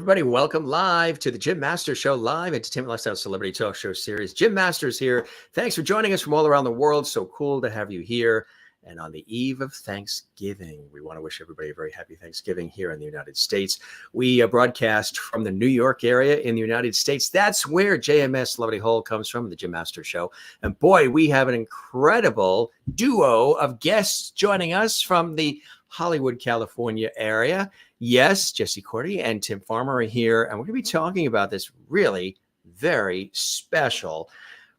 everybody, welcome live to the Jim Masters Show, live entertainment lifestyle celebrity talk show series. Jim Masters here. Thanks for joining us from all around the world. So cool to have you here. And on the eve of Thanksgiving, we want to wish everybody a very happy Thanksgiving here in the United States. We broadcast from the New York area in the United States. That's where JMS Celebrity Hall comes from, the Jim Masters Show. And boy, we have an incredible duo of guests joining us from the Hollywood, California area. Yes, Jesse Corti and Tim Farmer are here, and we're going to be talking about this really very special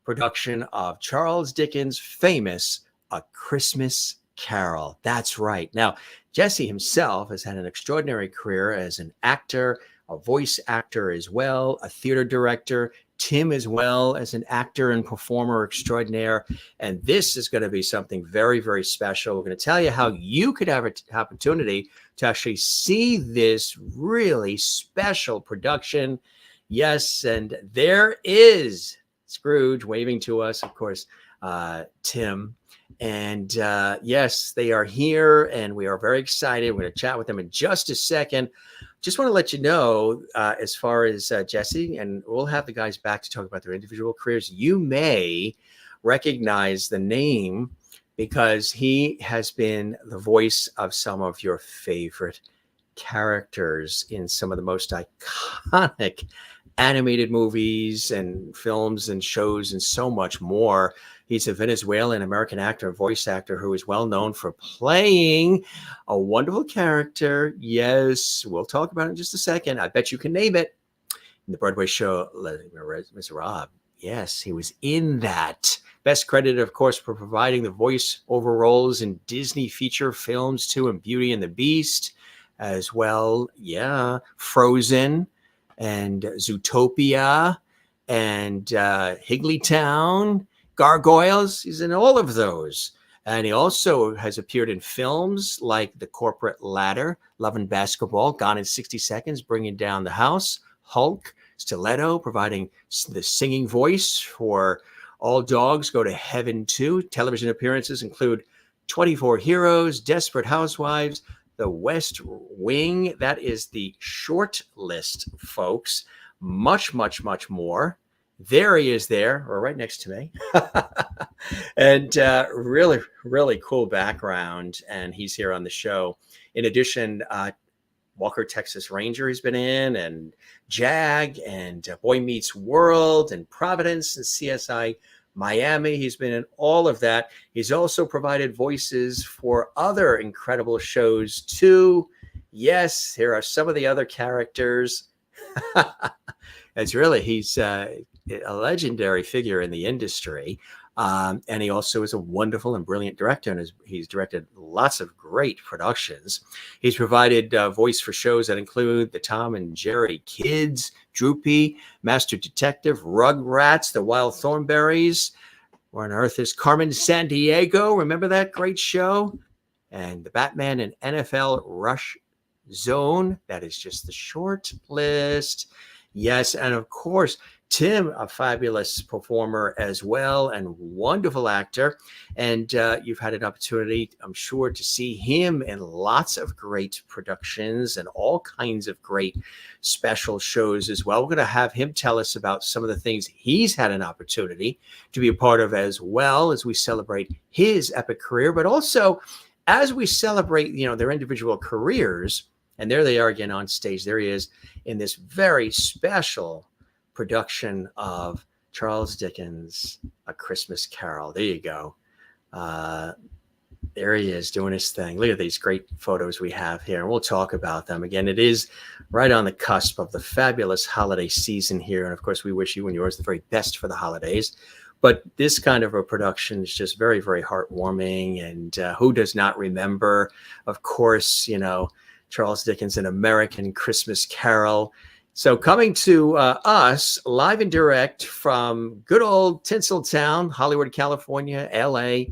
production of Charles Dickens' famous A Christmas Carol. That's right. Now, Jesse himself has had an extraordinary career as an actor, a voice actor as well, a theater director. Tim as well as an actor and performer extraordinaire. And this is going to be something very, very special. We're going to tell you how you could have an opportunity to actually see this really special production. Yes, and there is Scrooge waving to us, of course, Tim. And yes, they are here, and we are very excited. We're going to chat with them in just a second. Just want to let you know, as far as Jesse, and we'll have the guys back to talk about their individual careers. You may recognize the name because he has been the voice of some of your favorite characters in some of the most iconic animated movies and films and shows and so much more. He's a Venezuelan-American actor and voice actor who is well known for playing a wonderful character. Yes, we'll talk about it in just a second. I bet you can name it. In the Broadway show, Les Misérables. Yes, he was in that. Best credited, of course, for providing the voice-over roles in Disney feature films too, and Beauty and the Beast as well. Yeah, Frozen and Zootopia and Higglytown, Gargoyles. He's in all of those. And he also has appeared in films like The Corporate Ladder, Love and Basketball, Gone in 60 Seconds, Bringing Down the House, Hulk, Stiletto, providing the singing voice for All Dogs Go to Heaven Too. Television appearances include 24 Heroes, Desperate Housewives, The West Wing. That is the short list, folks. Much, much, much more. There he is there, or right next to me. And really, really cool background. And he's here on the show. In addition, Walker, Texas Ranger he's been in, and Jag, and Boy Meets World, and Providence, and CSI Miami. He's been in all of that. He's also provided voices for other incredible shows too. Yes, here are some of the other characters. He's a legendary figure in the industry. And he also is a wonderful and brilliant director, and he's directed lots of great productions. He's provided voice for shows that include the Tom and Jerry Kids, Droopy, Master Detective, Rugrats, The Wild Thornberrys. Where on earth is Carmen Sandiego? Remember that great show? And the Batman and NFL Rush Zone. That is just the short list. Yes, and of course, Tim, a fabulous performer as well and wonderful actor. And you've had an opportunity, I'm sure, to see him in lots of great productions and all kinds of great special shows as well. We're going to have him tell us about some of the things he's had an opportunity to be a part of as well as we celebrate his epic career, but also as we celebrate, their individual careers. And there they are again on stage. There he is in this very special production of Charles Dickens' A Christmas Carol. There you go. There he is doing his thing. Look at these great photos we have here, and we'll talk about them. Again, it is right on the cusp of the fabulous holiday season here. And of course, we wish you and yours the very best for the holidays. But this kind of a production is just very, very heartwarming. And who does not remember, of course, Charles Dickens' An American Christmas Carol. So coming to us live and direct from good old Tinseltown, Hollywood, California, LA,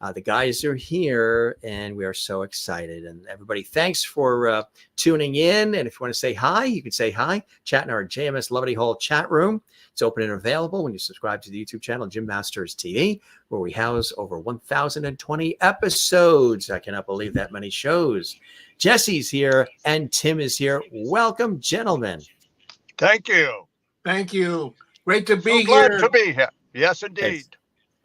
The guys are here, and we are so excited. And everybody, thanks for tuning in. And if you want to say hi, you can say hi. Chat in our JMS Levity Hall chat room. It's open and available when you subscribe to the YouTube channel, Jim Masters TV, where we house over 1,020 episodes. I cannot believe that many shows. Jesse's here, and Tim is here. Welcome, gentlemen. Thank you. Thank you. Great to be glad here. to be here. Yes, indeed.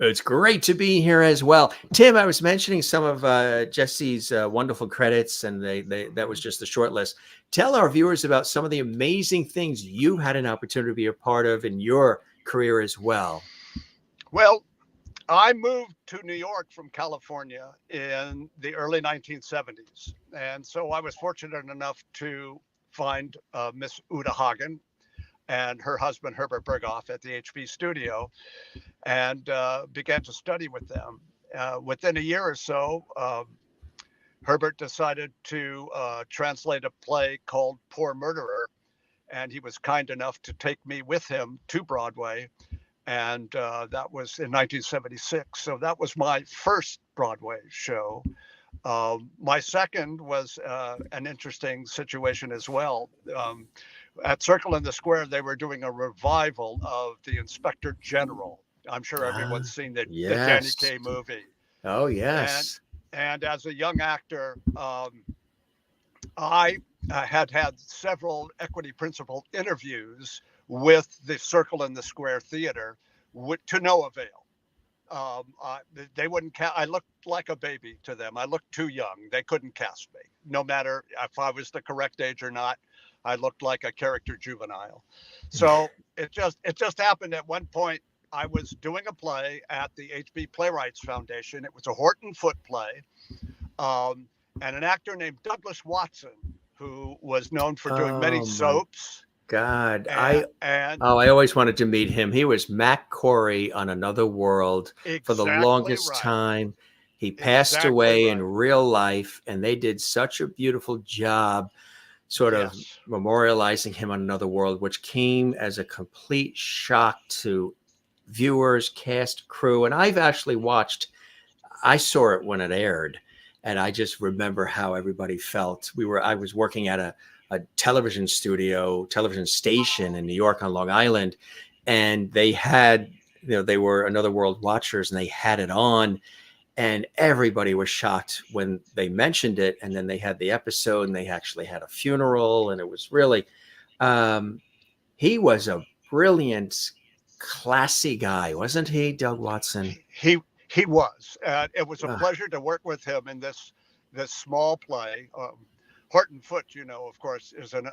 It's great to be here as well. Tim, I was mentioning some of Jesse's wonderful credits, and that was just the short list. Tell our viewers about some of the amazing things you had an opportunity to be a part of in your career as well. Well, I moved to New York from California in the early 1970s. And so I was fortunate enough to find Miss Uta Hagen and her husband, Herbert Berghoff, at the HB studio, and began to study with them. Within a year or so, Herbert decided to translate a play called Poor Murderer, and he was kind enough to take me with him to Broadway, and that was in 1976. So that was my first Broadway show. My second was an interesting situation as well. At Circle in the Square, they were doing a revival of the Inspector General. I'm sure everyone's seen the Danny Kaye movie. Oh, yes. And as a young actor, I had several equity principle interviews with the Circle in the Square Theater to no avail. They wouldn't I looked like a baby to them. I looked too young. They couldn't cast me, no matter if I was the correct age or not. I looked like a character juvenile. So it just happened at one point. I was doing a play at the HB Playwrights Foundation. It was a Horton Foote play, and an actor named Douglas Watson, who was known for doing many soaps. God, I always wanted to meet him. He was Mac Corey on Another World for the longest time. He passed away in real life, and they did such a beautiful job sort of memorializing him on Another World, which came as a complete shock to viewers, cast, crew. And I've actually I saw it when it aired, and I just remember how everybody felt. I was working at a television station in New York on Long Island, and they had, they were Another World watchers, and they had it on, and everybody was shocked when they mentioned it. And then they had the episode, and they actually had a funeral, and it was really, he was a brilliant, classy guy, wasn't he, Doug Watson? He was. It was a pleasure to work with him in this small play. Horton Foote, of course, is an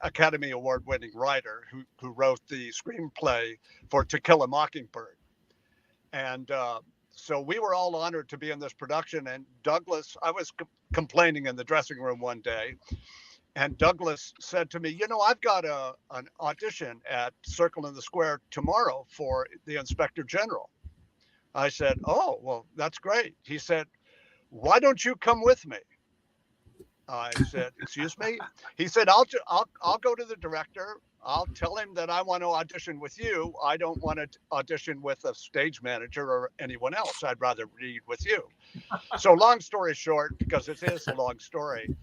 Academy Award-winning writer who wrote the screenplay for To Kill a Mockingbird. And so we were all honored to be in this production. And Douglas, I was complaining in the dressing room one day, and Douglas said to me, I've got an audition at Circle in the Square tomorrow for the Inspector General. I said, oh, well, that's great. He said, why don't you come with me? I said, excuse me? He said, I'll go to the director. I'll tell him that I want to audition with you. I don't want to audition with a stage manager or anyone else. I'd rather read with you. So long story short, because it is a long story,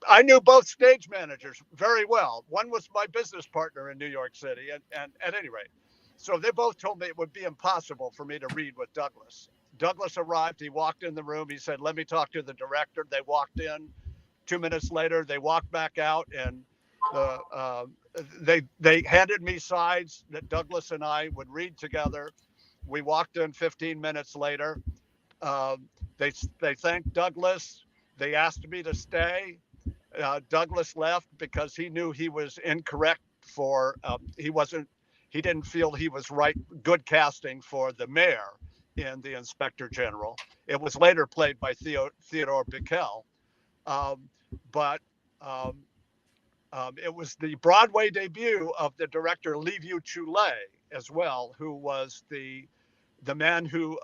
I knew both stage managers very well. One was my business partner in New York City. And at any rate, so they both told me it would be impossible for me to read with Douglas. Douglas arrived. He walked in the room. He said, let me talk to the director. They walked in. 2 minutes later, they walked back out, and they handed me sides that Douglas and I would read together. We walked in 15 minutes later. They thanked Douglas. They asked me to stay. Douglas left because he knew he was incorrect he didn't feel he was good casting for the mayor in the Inspector General. It was later played by Theodore Bickel. But it was the Broadway debut of the director LeFou as well, who was the man who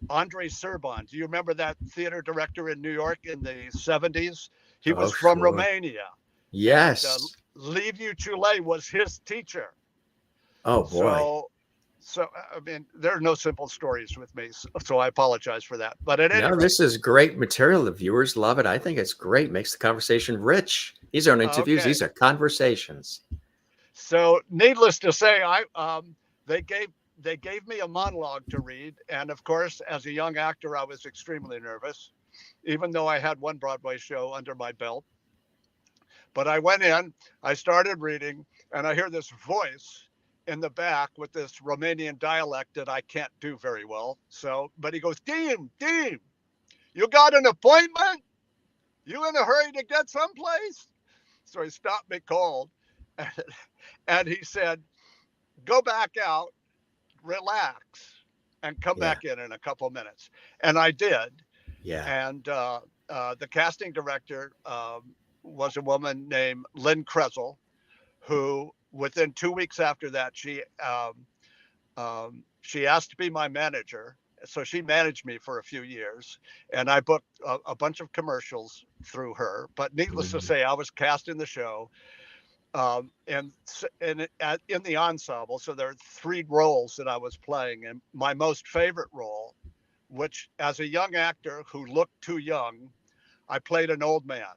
Andre Serban. Do you remember that theater director in New York in the 70s? He was from Romania. Yes. LeFou was his teacher. Oh boy. So, I mean, there are no simple stories with me, so I apologize for that. But at any No, rate, this is great material. The viewers love it. I think it's great. Makes the conversation rich. These aren't interviews. okay. These are conversations. So, needless to say, they gave me a monologue to read, and of course, as a young actor, I was extremely nervous, even though I had one Broadway show under my belt. But I went in, I started reading, and I hear this voice in the back with this Romanian dialect that I can't do very well. So, but he goes, Dean, you got an appointment? You in a hurry to get someplace? So he stopped me cold, and, and he said, go back out, relax, and come Yeah. back in a couple of minutes. And I did. Yeah. And the casting director was a woman named Lynn Krezel, who within 2 weeks after that, she asked to be my manager. So she managed me for a few years, and I booked a bunch of commercials through her. But needless to say, I was cast in the show, and in the ensemble. So there are 3 roles that I was playing, and my most favorite role, which as a young actor who looked too young, I played an old man.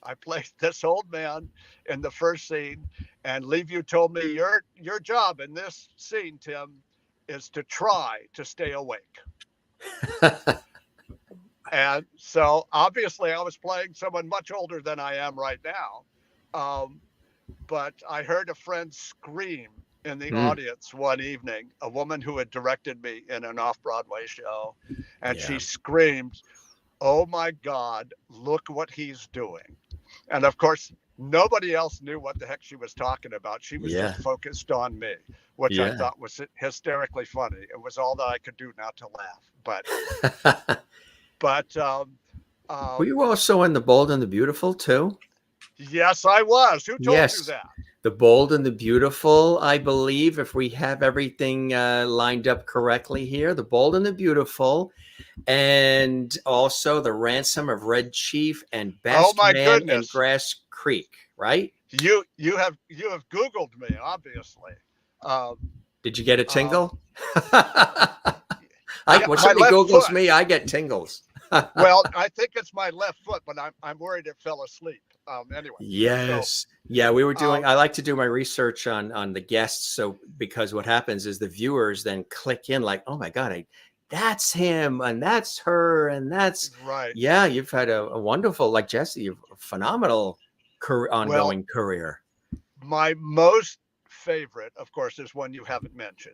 I played this old man in the first scene, and LeFou told me, your job in this scene, Tim, is to try to stay awake. And so obviously I was playing someone much older than I am right now. But I heard a friend scream in the audience one evening, a woman who had directed me in an off-Broadway show, and she screamed, oh my God, look what he's doing. And of course, nobody else knew what the heck she was talking about. She was just focused on me, which I thought was hysterically funny. It was all that I could do not to laugh. But were you also in The Bold and the Beautiful too? Yes, I was. Who told you that? The Bold and the Beautiful, I believe, if we have everything lined up correctly here. The Bold and the Beautiful, and also The Ransom of Red Chief and Best Man in Grass Creek, right? You have Googled me, obviously. Did you get a tingle? When somebody Googles me, I get tingles. Well, I think it's my left foot, but I'm worried it fell asleep. Anyway. Yes. So, we were doing, I like to do my research on the guests. So, because what happens is the viewers then click in like, oh my God, that's him and that's her. And that's right. Yeah. You've had a wonderful, like Jesse, a phenomenal ongoing career. My most favorite, of course, is one you haven't mentioned,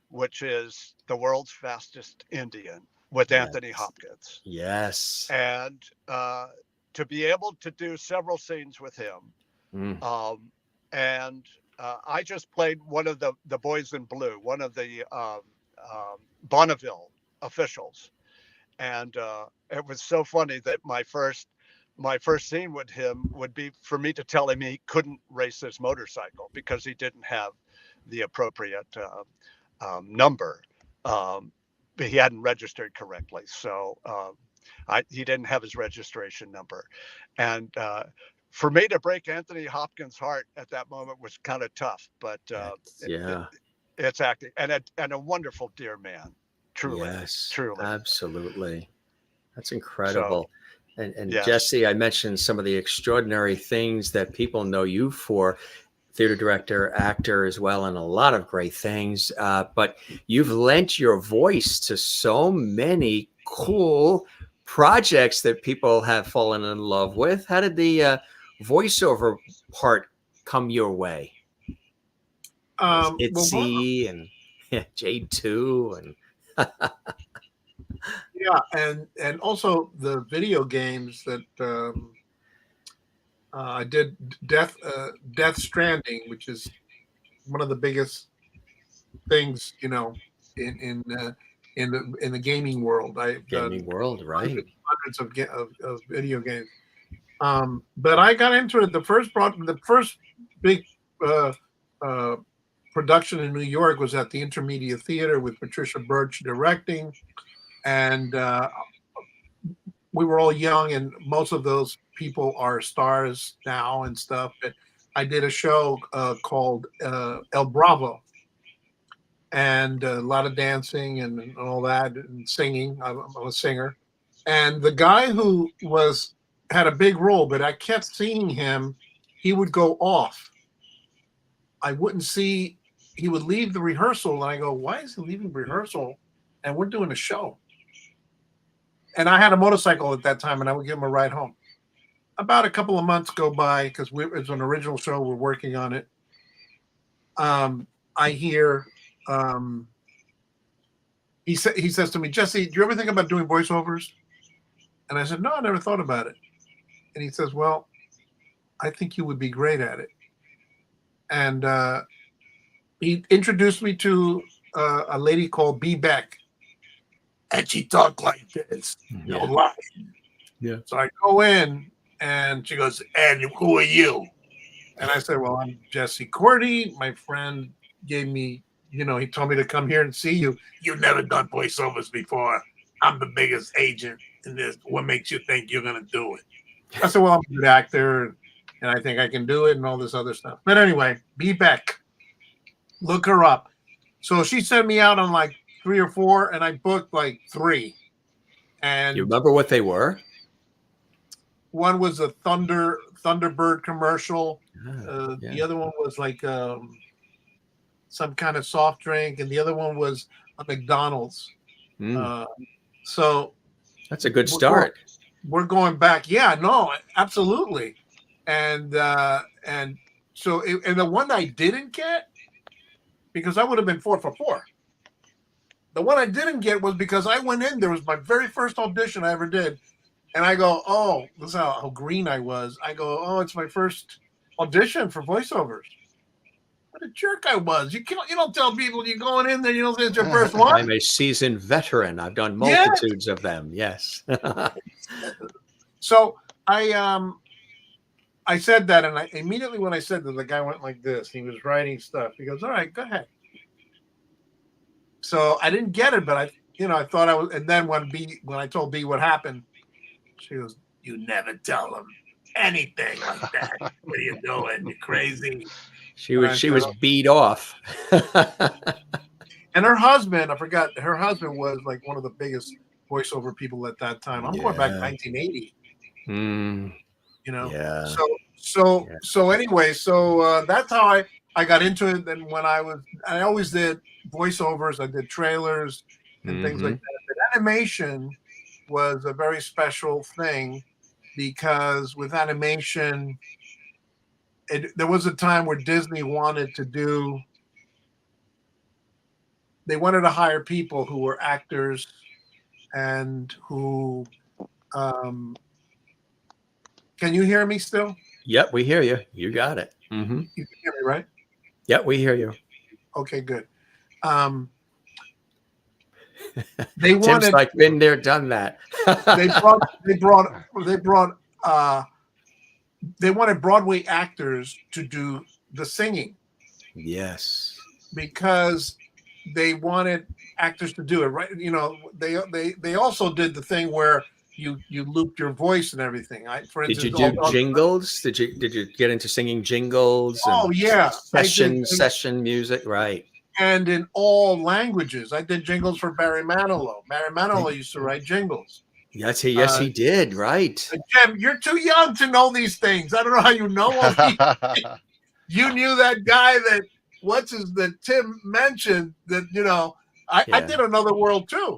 which is The World's Fastest Indian with Anthony Hopkins. Yes. And to be able to do several scenes with him. And I just played one of the boys in blue, one of the Bonneville officials. And it was so funny that my first scene with him would be for me to tell him he couldn't race his motorcycle because he didn't have the appropriate number. But he hadn't registered correctly. So he didn't have his registration number. And for me to break Anthony Hopkins' heart at that moment was kind of tough, but it's acting and a wonderful, dear man. Truly. Yes, truly. Absolutely. That's incredible. So, and Jesse, I mentioned some of the extraordinary things that people know you for. Theater director, actor as well, and a lot of great things. But you've lent your voice to so many cool projects that people have fallen in love with. How did the voiceover part come your way? Itzy and Jade 2 and and also the video games that I did Death Stranding, which is one of the biggest things, in the gaming world. I've done right? Hundreds of video games. But I got into it. The first big production in New York was at the Intermedia Theater with Patricia Birch directing, and we were all young, and most of those people are stars now and stuff. But I did a show called El Bravo, and a lot of dancing and all that, and singing. I'm a singer. And the guy who had a big role, but I kept seeing him. He would go off. I wouldn't see. He would leave the rehearsal, and I go, "Why is he leaving rehearsal? And we're doing a show." And I had a motorcycle at that time, and I would give him a ride home. About a couple of months go by because it's an original show. We're working on it. I hear he says to me, "Jesse, do you ever think about doing voiceovers?" And I said, "No, I never thought about it." And he says, "Well, I think you would be great at it." And he introduced me to a lady called B. Beck, and she talked like this, no lie. Yeah. So I go in, and she goes, "And who are you?" And I said, "Well, I'm Jesse Corti. My friend gave me, he told me to come here and see you. You've never done voiceovers before. I'm the biggest agent in this. What makes you think you're going to do it?" I said, "Well, I'm a good actor, and I think I can do it," and all this other stuff. But anyway, B. Beck, look her up. So she sent me out on like 3 or 4, and I booked like 3. And You remember what they were? one was a Thunderbird commercial. Yeah. The other one was like some kind of soft drink, and the other one was a McDonald's. So that's a good start. We're going back. Yeah, no, absolutely. And so and the one I didn't get, because I would have been 4 for 4. The one I didn't get was because I went in. There was my very first audition I ever did. And I go, "Oh, this is how green I was." I go, "Oh, it's my first audition for voiceovers." What a jerk I was. You don't tell people you're going in there. You don't say it's your first one. I'm a seasoned veteran. I've done multitudes of them. Yes. So I said that, and I immediately when I said that, the guy went like this. He was writing stuff. He goes, "All right, go ahead." So I didn't get it, but I thought I was. And then when I told B what happened, she goes, "You never tell them anything like that. What are you doing? You crazy?" She was beat off. And her husband, I forgot, her husband was like one of the biggest voiceover people at that time. I'm going back to 1980. Yeah. So anyway, that's how I got into it. And when I always did voiceovers. I did trailers and things like that. But animation was a very special thing because with animation, there was a time where Disney wanted to hire people who were actors and who can you hear me still? Yep, we hear you. You got it. You can hear me, right? Yep, we hear you. Okay, good. Tim's like been there, done that. They wanted Broadway actors to do the singing. Yes. Because they wanted actors to do it, right? They also did the thing where you looped your voice and everything. For instance, did you do jingles? Did you get into singing jingles? Oh yeah, session music, right? And in all languages, I did jingles for Barry Manilow. Barry Manilow used to write jingles. Yes, he did. Right. Jim, you're too young to know these things. I don't know how you know all these. You knew that guy that Tim mentioned that, I did Another World too.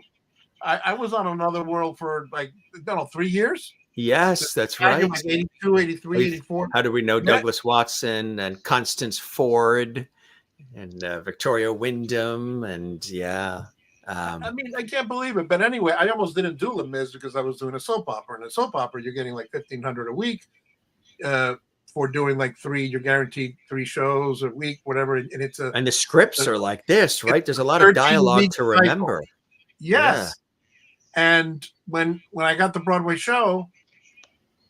I was on Another World for 3 years. Yes, that's right. Like 82, 83, 84. How do we know Douglas Watson and Constance Ford and Victoria Wyndham and I mean, I can't believe it. But anyway, I almost didn't do Les Mis because I was doing a soap opera. And a soap opera, you're getting like $1,500 a week for doing you're guaranteed 3 shows a week, whatever. And the scripts are like this, right? There's a lot of dialogue to remember. Yes. Yeah. And when I got the Broadway show,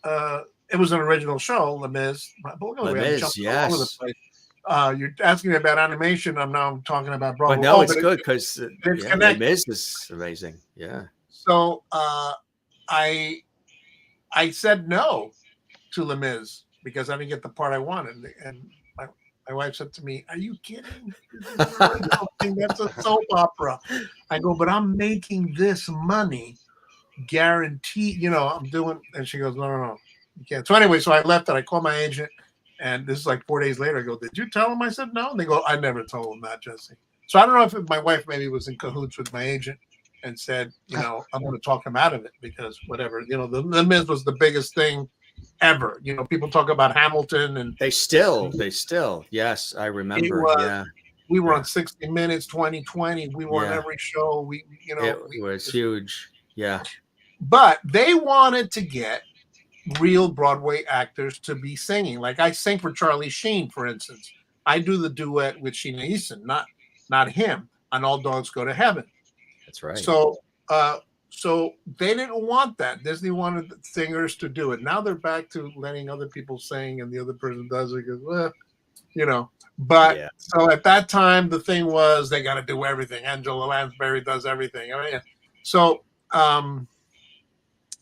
it was an original show, Les Mis. Les Mis, yes. You're asking me about animation. I'm talking about Broadway. But no, it's good because Les Mis is amazing. Yeah. So I said no to Les Mis because I didn't get the part I wanted, and My wife said to me, "Are you kidding? This is an original thing. That's a soap opera." I go, "But I'm making this money, guaranteed. You know, I'm doing." And she goes, "No, you can't." So anyway, so I left it. I called my agent, and this is like 4 days later. I go, "Did you tell him?" I said, "No." And they go, "I never told him that, Jesse." So I don't know if my wife maybe was in cahoots with my agent and said, "You know, I'm going to talk him out of it because whatever. You know, the Miz was the biggest thing ever. You know, people talk about Hamilton, and They still, yes, I it remember. was. Yeah. We were Yeah. on 60 Minutes, 2020. We were on Yeah. every show. We, you know, It was huge. Yeah. but they wanted to get real Broadway actors to be singing. Like I sing for Charlie Sheen, for instance. I do the duet with Sheena Easton, not him, on All Dogs Go to Heaven. That's right. So so they didn't want that. Disney wanted singers to do it. Now they're back to letting other people sing, and the other person does it because, well, you know. But Yeah. so at that time, the thing was they got to do everything. Angela Lansbury does everything. I mean, so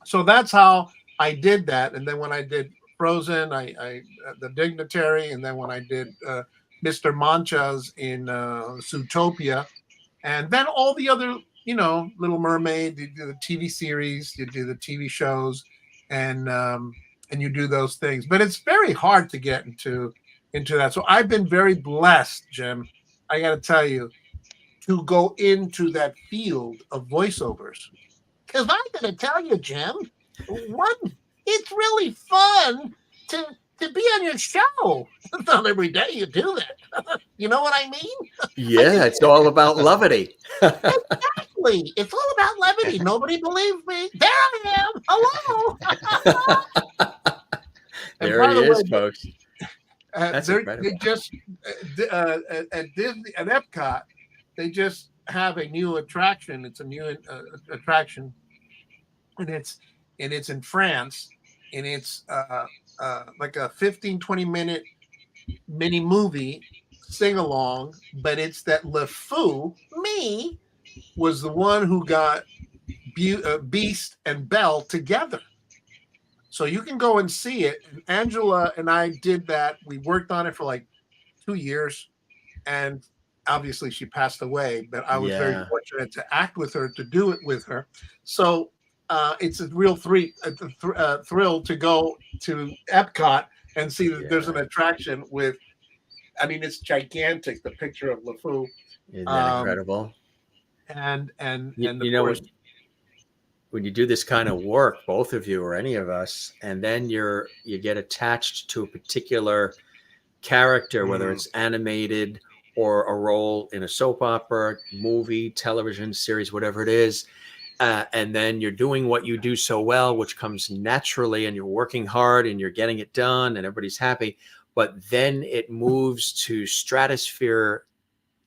so that's how I did that. And then when I did Frozen, I the Dignitary, and then when I did Mr. Manchas in Zootopia, and then all the other, you know, Little Mermaid, you do the TV series, you do the TV shows, and you do those things. But it's very hard to get into that. So I've been very blessed, Jim. I got to tell you, to go into that field of voiceovers. Because I'm going to tell you, Jim, it's really fun to be on your show. Not every day you do that. You know what I mean? Yeah, it's all about levity. Exactly. It's all about levity. Nobody believes me. There I am. Hello. There he is, folks. That's incredible. They just at Disney, at Epcot, they just have a new attraction. It's a new attraction, and it's in France, and it's like a 15-20 minute mini movie sing along, but it's that LeFou, me, was the one who got Beast and Belle together. So you can go and see it. And Angela and I did that. We worked on it for like 2 years, and obviously she passed away, but I was very fortunate to act with her, to do it with her. So it's a real thrill to go to Epcot and see that there's an attraction with, I mean, it's gigantic, the picture of LeFou. Isn't that incredible? And you know, when you do this kind of work, both of you or any of us, and then you get attached to a particular character, whether it's animated or a role in a soap opera, movie, television series, whatever it is, and then you're doing what you do so well, which comes naturally, and you're working hard and you're getting it done and everybody's happy, but then it moves to stratosphere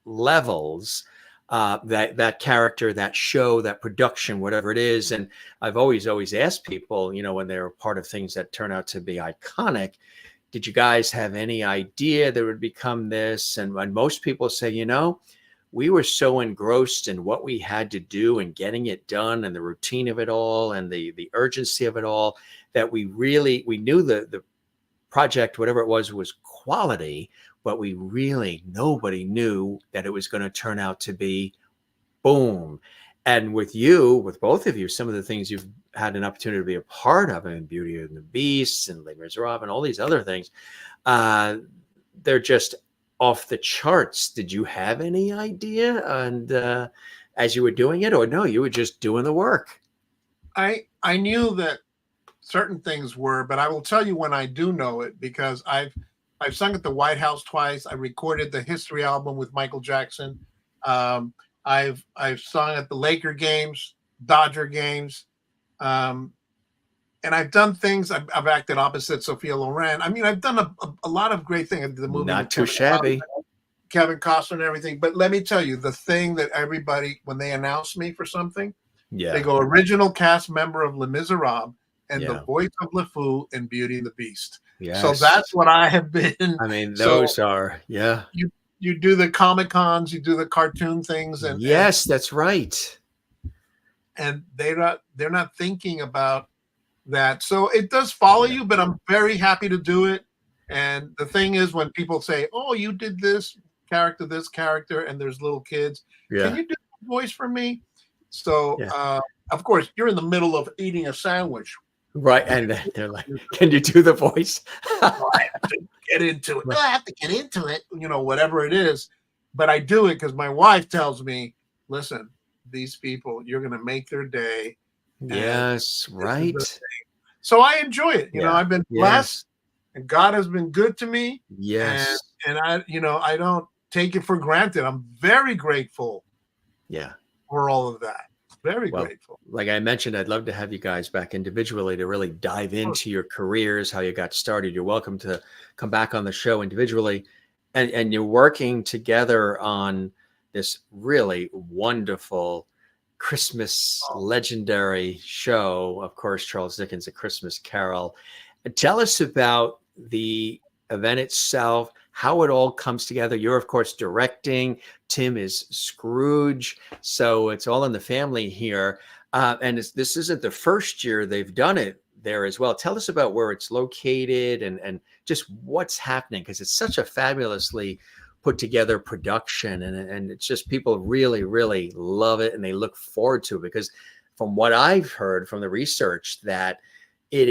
levels, that character, that show, that production, whatever it is. And I've always asked people, you know, when they're part of things that turn out to be iconic, did you guys have any idea there would become this? And when most people say, you know, we were so engrossed in what we had to do and getting it done and the routine of it all and the urgency of it all, that we knew the project, whatever it was quality, but nobody knew that it was going to turn out to be boom. And with both of you, some of the things you've had an opportunity to be a part of, in Beauty and the Beast and Les Misérables and all these other things, they're just off the charts. Did you have any idea? And as you were doing it, or no, you were just doing the work? I knew that certain things were, but I will tell you when I do know it, because I've sung at the White House twice. I recorded the History album with Michael Jackson. I've sung at the Laker games, Dodger games, and I've done things. I've acted opposite Sophia Loren. I mean, I've done a lot of great things. I did the movie, not too shabby, Kevin Costner and everything. But let me tell you, the thing that everybody, when they announce me for something, they go original cast member of Les Misérables and the voice of LeFou in Beauty and the Beast. Yes. So that's what I have been. I mean, those are, You do the Comic-Cons, you do the cartoon things, and that's right. And they're not thinking about that. So it does follow you, but I'm very happy to do it. And the thing is, when people say, "Oh, you did this character," and there's little kids, can Yeah. you do the voice for me? So, Yeah. of course, you're in the middle of eating a sandwich. Right. And then they're like, can you do the voice? Oh, I have to get into it. No, I have to get into it, whatever it is. But I do it because my wife tells me, listen, these people, you're going to make their day. Yes. Right. So I enjoy it. Yeah. I've been blessed and God has been good to me. Yes. And I don't take it for granted. I'm very grateful. Yeah. For all of that. Very grateful. Like I mentioned, I'd love to have you guys back individually to really dive into your careers, how you got started. You're welcome to come back on the show individually. And you're working together on this really wonderful Christmas legendary show. Of course, Charles Dickens' A Christmas Carol. Tell us about the event itself, how it all comes together. You're, of course, directing. Tim is Scrooge. So it's all in the family here. And this isn't the first year they've done it there as well. Tell us about where it's located and just what's happening, because it's such a fabulously put together production. And it's just people really, really love it and they look forward to it, because from what I've heard from the research, that it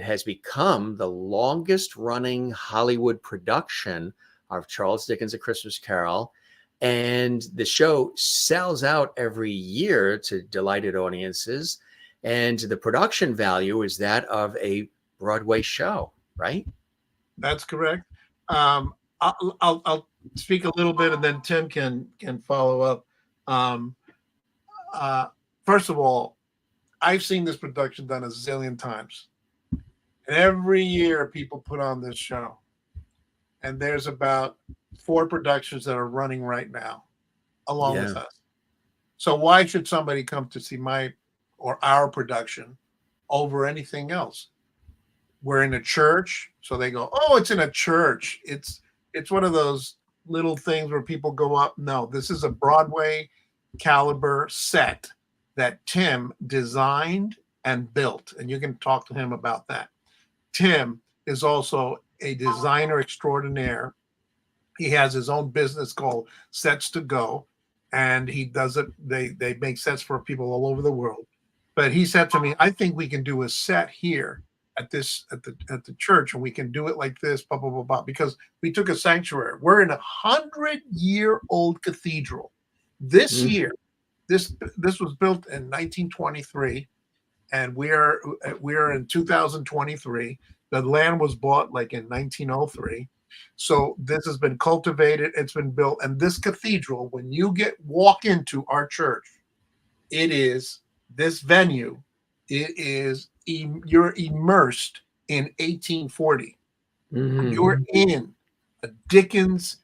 has become the longest running Hollywood production of Charles Dickens' A Christmas Carol. And the show sells out every year to delighted audiences. And the production value is that of a Broadway show, right? That's correct. I'll speak a little bit and then Tim can follow up. First of all, I've seen this production done a zillion times. And every year people put on this show. And there's about 4 productions that are running right now along with us. So why should somebody come to see my or our production over anything else? We're in a church, so they go, "Oh, it's in a church." It's one of those little things where people go up. No, this is a Broadway caliber set that Tim designed and built, and you can talk to him about that. Tim is also a designer extraordinaire. He has his own business called Sets to Go, and he does it. They make sets for people all over the world. But he said to me, "I think we can do a set here at the church, and we can do it like this, blah blah blah blah." Because we took a sanctuary. We're in a 100-year-old cathedral. This year, this was built in 1923, and we're in 2023. The land was bought like in 1903. So this has been cultivated, it's been built. And this cathedral, when you walk into our church, this venue, you're immersed in 1840. Mm-hmm. You're in a Dickens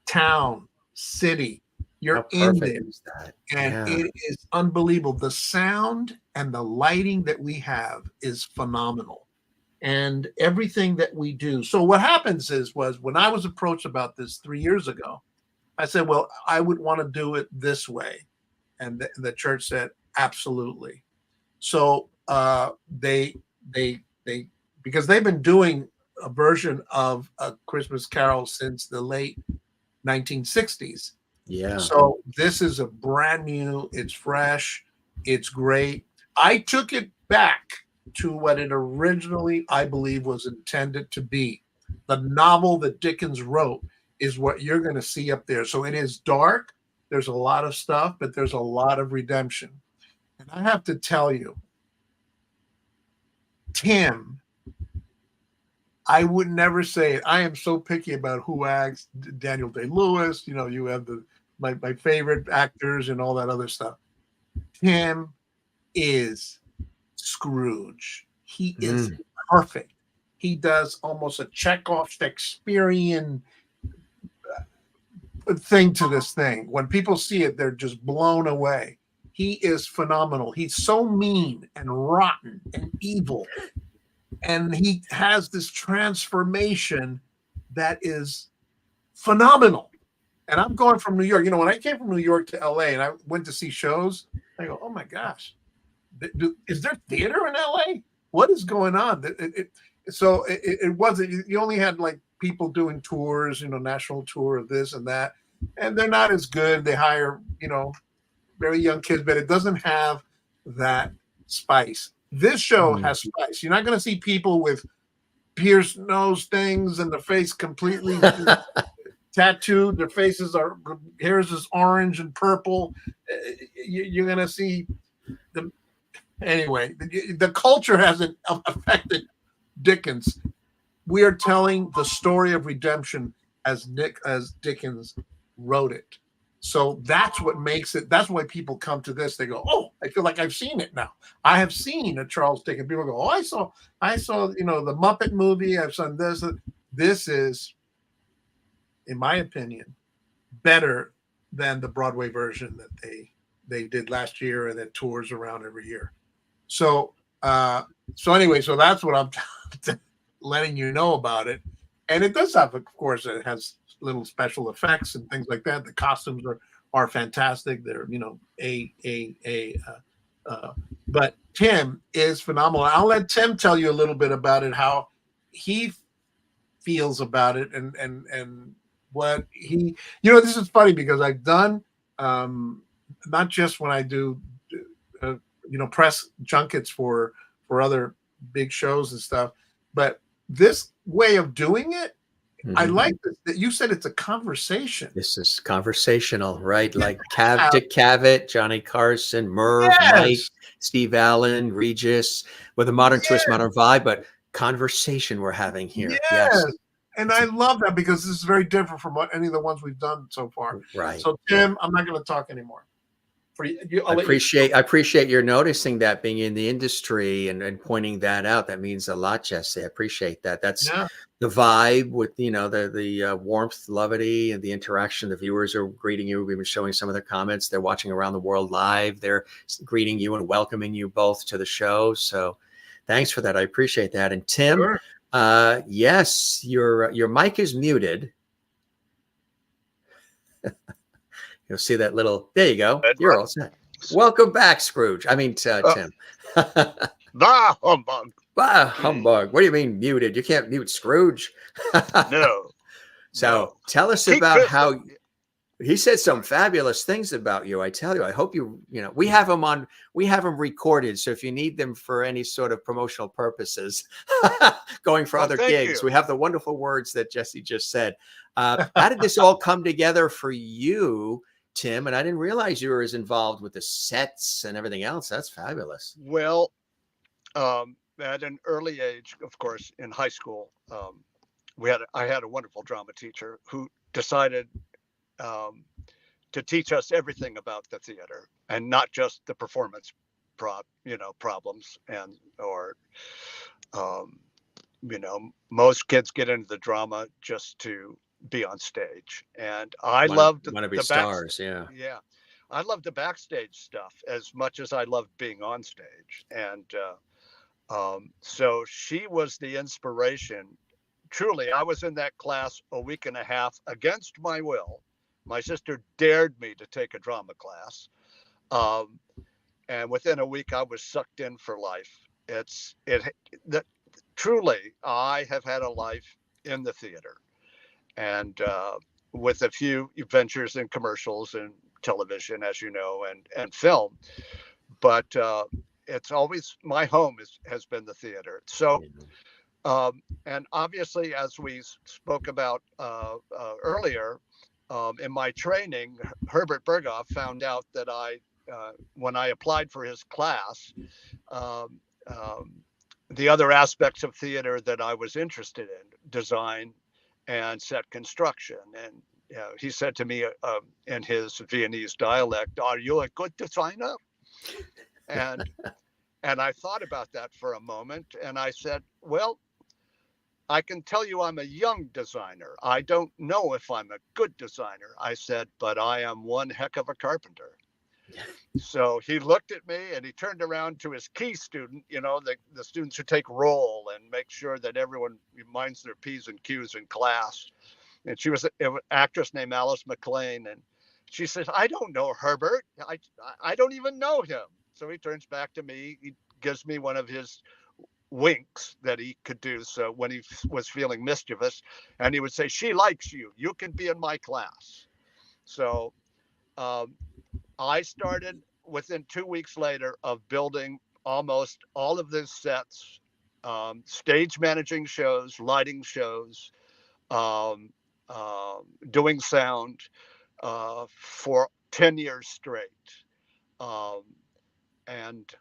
town, city. You're in there. And it is unbelievable. The sound and the lighting that we have is phenomenal. And everything that we do. So what happens was when I was approached about this 3 years ago, I said, well, I would want to do it this way. And the church said, absolutely. So they because they've been doing a version of A Christmas Carol since the late 1960s. Yeah. So this is a brand new, it's fresh, it's great. I took it back to what it originally, I believe, was intended to be. The novel that Dickens wrote is what you're going to see up there. So it is dark. There's a lot of stuff, but there's a lot of redemption. And I have to tell you, Tim, I would never say it. I am so picky about who acts. Daniel Day-Lewis, you have my favorite actors and all that other stuff. Tim is Scrooge. He is perfect. He does almost a Chekhov Shakespearean thing to this thing. When people see it, they're just blown away. He is phenomenal. He's so mean and rotten and evil. And he has this transformation that is phenomenal. And I'm going from New York. When I came from New York to LA and I went to see shows, I go, oh my gosh. Is there theater in LA? What is going on? so it wasn't, you only had like people doing tours, national tour of this and that, and they're not as good. They hire, very young kids, but it doesn't have that spice. This show has spice. You're not going to see people with pierced nose things and the face completely tattooed. Their faces hairs is orange and purple. You're going to see anyway, the culture hasn't affected Dickens. We are telling the story of redemption as Dickens wrote it. So that's what makes it. That's why people come to this. They go, "Oh, I feel like I've seen it now. I have seen a Charles Dickens." People go, "Oh, I saw, the Muppet movie. I've seen this. This is, in my opinion, better than the Broadway version that they did last year and that tours around every year." So anyway, so that's what I'm letting you know about it. And it does have, of course, it has little special effects and things like that. The costumes are fantastic. They're, but Tim is phenomenal. I'll let Tim tell you a little bit about it, how he feels about it, and what he, this is funny because I've done, not just when I do, press junkets for other big shows and stuff, but this way of doing it, I like that you said it's a conversation. This is conversational, right? Like Dick Cavett, Johnny Carson, Merv, Mike, Steve Allen, Regis, with a modern twist, modern vibe, but conversation we're having here. Yes. And I love that because this is very different from any of the ones we've done so far. Right. So Tim, I'm not going to talk anymore. I appreciate your noticing that, being in the industry and pointing that out. That means a lot, Jesse. I appreciate that. That's the vibe with, the warmth, levity, and the interaction. The viewers are greeting you. We've been showing some of their comments. They're watching around the world live. They're greeting you and welcoming you both to the show. So thanks for that. I appreciate that. And Tim, yes, your mic is muted. You'll see that little, there you go. You're all set. Welcome back, Scrooge. I mean, Tim. Bah, humbug. Bah, humbug. What do you mean muted? You can't mute Scrooge. No. So tell us about how he said some fabulous things about you. I tell you, I hope we have them recorded. So if you need them for any sort of promotional purposes, going for other gigs, we have the wonderful words that Jesse just said. How did this all come together for you, Tim? And I didn't realize you were as involved with the sets and everything else. That's fabulous. Well, at an early age, of course, in high school, I had a wonderful drama teacher who decided to teach us everything about the theater and not just the performance problems most kids get into the drama just to be on stage, and I loved to be stars. I loved the backstage stuff as much as I loved being on stage, and so she was the inspiration. Truly, I was in that class a week and a half against my will. My sister dared me to take a drama class, and within a week I was sucked in for life. Truly, I have had a life in the theater, and with a few ventures in commercials and television, as you know, and film. But it's always, my home has been the theater. So, and obviously, as we spoke about earlier, in my training, Herbert Berghoff found out that when I applied for his class, the other aspects of theater that I was interested in, design and set construction. And he said to me in his Viennese dialect, "Are you a good designer?" And I thought about that for a moment, and I said, "Well, I can tell you I'm a young designer. I don't know if I'm a good designer." I said, "But I am one heck of a carpenter." So he looked at me and he turned around to his key student, the students who take roll and make sure that everyone minds their P's and Q's in class. And she was an actress named Alice McLean. And she says, "I don't know Herbert. I don't even know him." So he turns back to me. He gives me one of his winks that he could do so when he was feeling mischievous, and he would say, "She likes you. You can be in my class." So I started within 2 weeks later of building almost all of these sets, stage managing shows, lighting shows, um, doing sound for 10 years straight. Um, and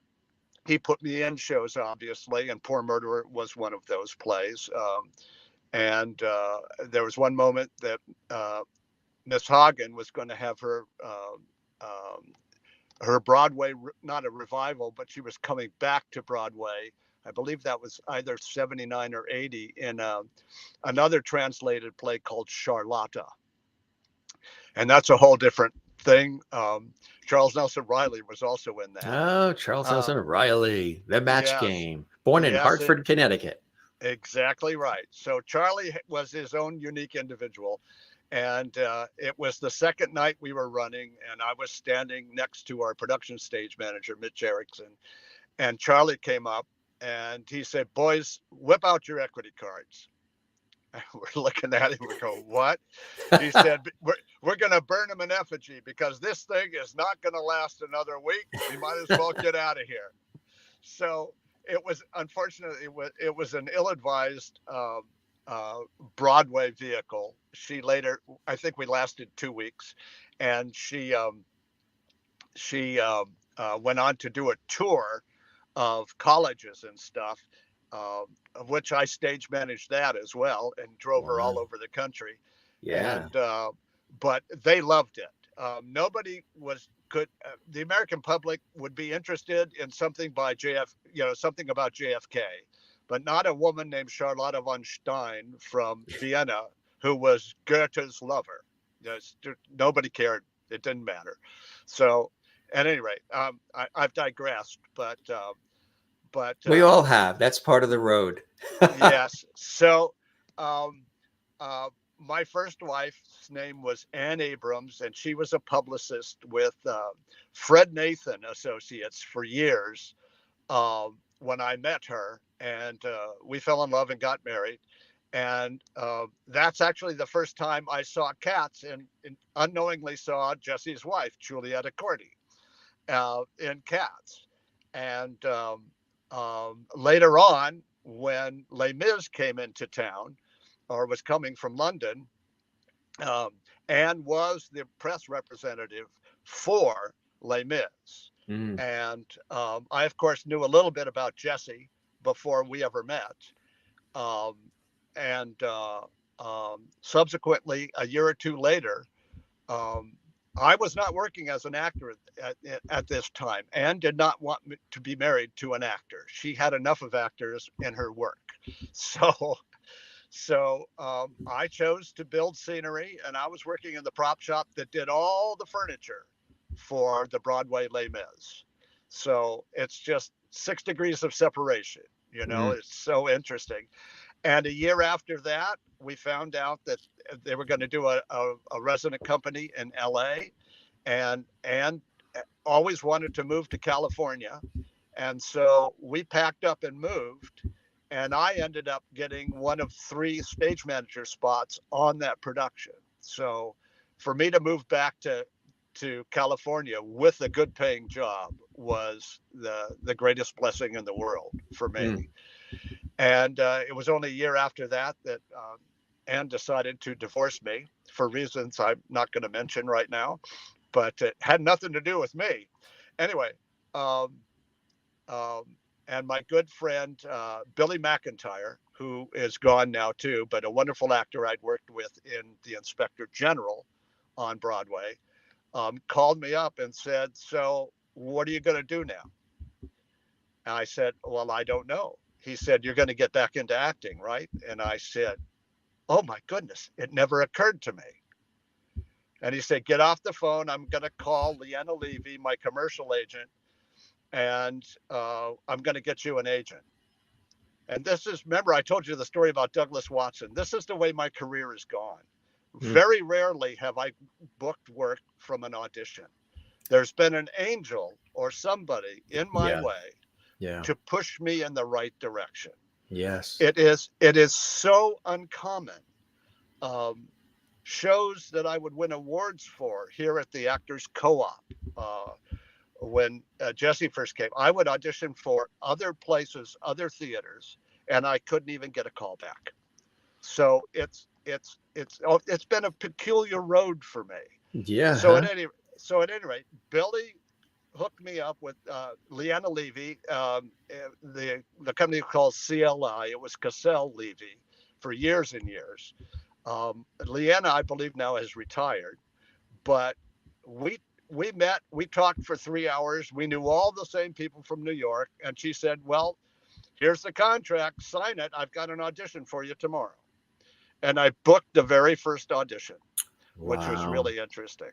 he put me in shows, obviously, and Poor Murderer was one of those plays. And there was one moment that Miss Hagen was going to have her Broadway, not a revival, but she was coming back to Broadway. I believe that was either 79 or 80 in another translated play called Charlotta. And that's a whole different thing. Charles Nelson Riley was also in that. Oh, Charles Nelson Riley, The Match Yes, Game, born in Hartford, Connecticut. Exactly right. So Charlie was his own unique individual. And it was the second night we were running, and I was standing next to our production stage manager, Mitch Erickson. And Charlie came up and he said, "Boys, whip out your equity cards." And we're looking at him, we go, "What?" He said, we're going to burn him in effigy because this thing is not going to last another week. We might as well get out of here. So it was, unfortunately, it was an ill-advised Broadway vehicle. She later, I think we lasted 2 weeks, and she went on to do a tour of colleges and stuff, of which I stage managed that as well and drove her all over the country. Yeah. And but they loved it. Nobody the American public would be interested in something by something about JFK, but not a woman named Charlotte von Stein from Vienna, who was Goethe's lover. Nobody cared. It didn't matter. So at any rate, I've digressed, but we all have. That's part of the road. Yes. So my first wife's name was Ann Abrams, and she was a publicist with Fred Nathan Associates for years when I met her, and we fell in love and got married. And that's actually the first time I saw cats and unknowingly saw Jesse's wife, Julietta Corti, in Cats. And later on, when Les Mis came into town, or was coming from London, Anne was the press representative for Les Mis. And I, of course, knew a little bit about Jesse before we ever met. And subsequently, a year or two later, I was not working as an actor at this time. Anne did not want me to be married to an actor. She had enough of actors in her work. So I chose to build scenery, and I was working in the prop shop that did all the furniture for the Broadway Les Mis. So it's just 6 degrees of separation. It's so interesting. And a year after that, we found out that they were going to do a resident company in LA, and always wanted to move to California. And so we packed up and moved, and I ended up getting one of 3 stage manager spots on that production. So for me to move back to California with a good paying job was the greatest blessing in the world for me. And it was only a year after that Anne decided to divorce me for reasons I'm not going to mention right now, but it had nothing to do with me. Anyway, and my good friend, Billy McIntyre, who is gone now too, but a wonderful actor I'd worked with in The Inspector General on Broadway, called me up and said, "So what are you going to do now?" And I said, "Well, I don't know." He said, "You're going to get back into acting, right?" And I said, "Oh my goodness, it never occurred to me." And he said, "Get off the phone. I'm going to call Leanna Levy, my commercial agent, and I'm going to get you an agent." And this is, remember, I told you the story about Douglas Watson. This is the way my career has gone. Very rarely have I booked work from an audition. There's been an angel or somebody in my way Yeah. to push me in the right direction. Yes. It is so uncommon. Shows that I would win awards for here at the Actors Co-op. When Jesse first came, I would audition for other places, other theaters, and I couldn't even get a call back. So it's been a peculiar road for me. Yeah. So at any rate, Billy hooked me up with Leanna Levy, the company called CLI. It was Cassell Levy for years and years. Leanna, I believe now has retired, but we met, we talked for 3 hours. We knew all the same people from New York. And she said, well, here's the contract, sign it. I've got an audition for you tomorrow. And I booked the very first audition, which was really interesting.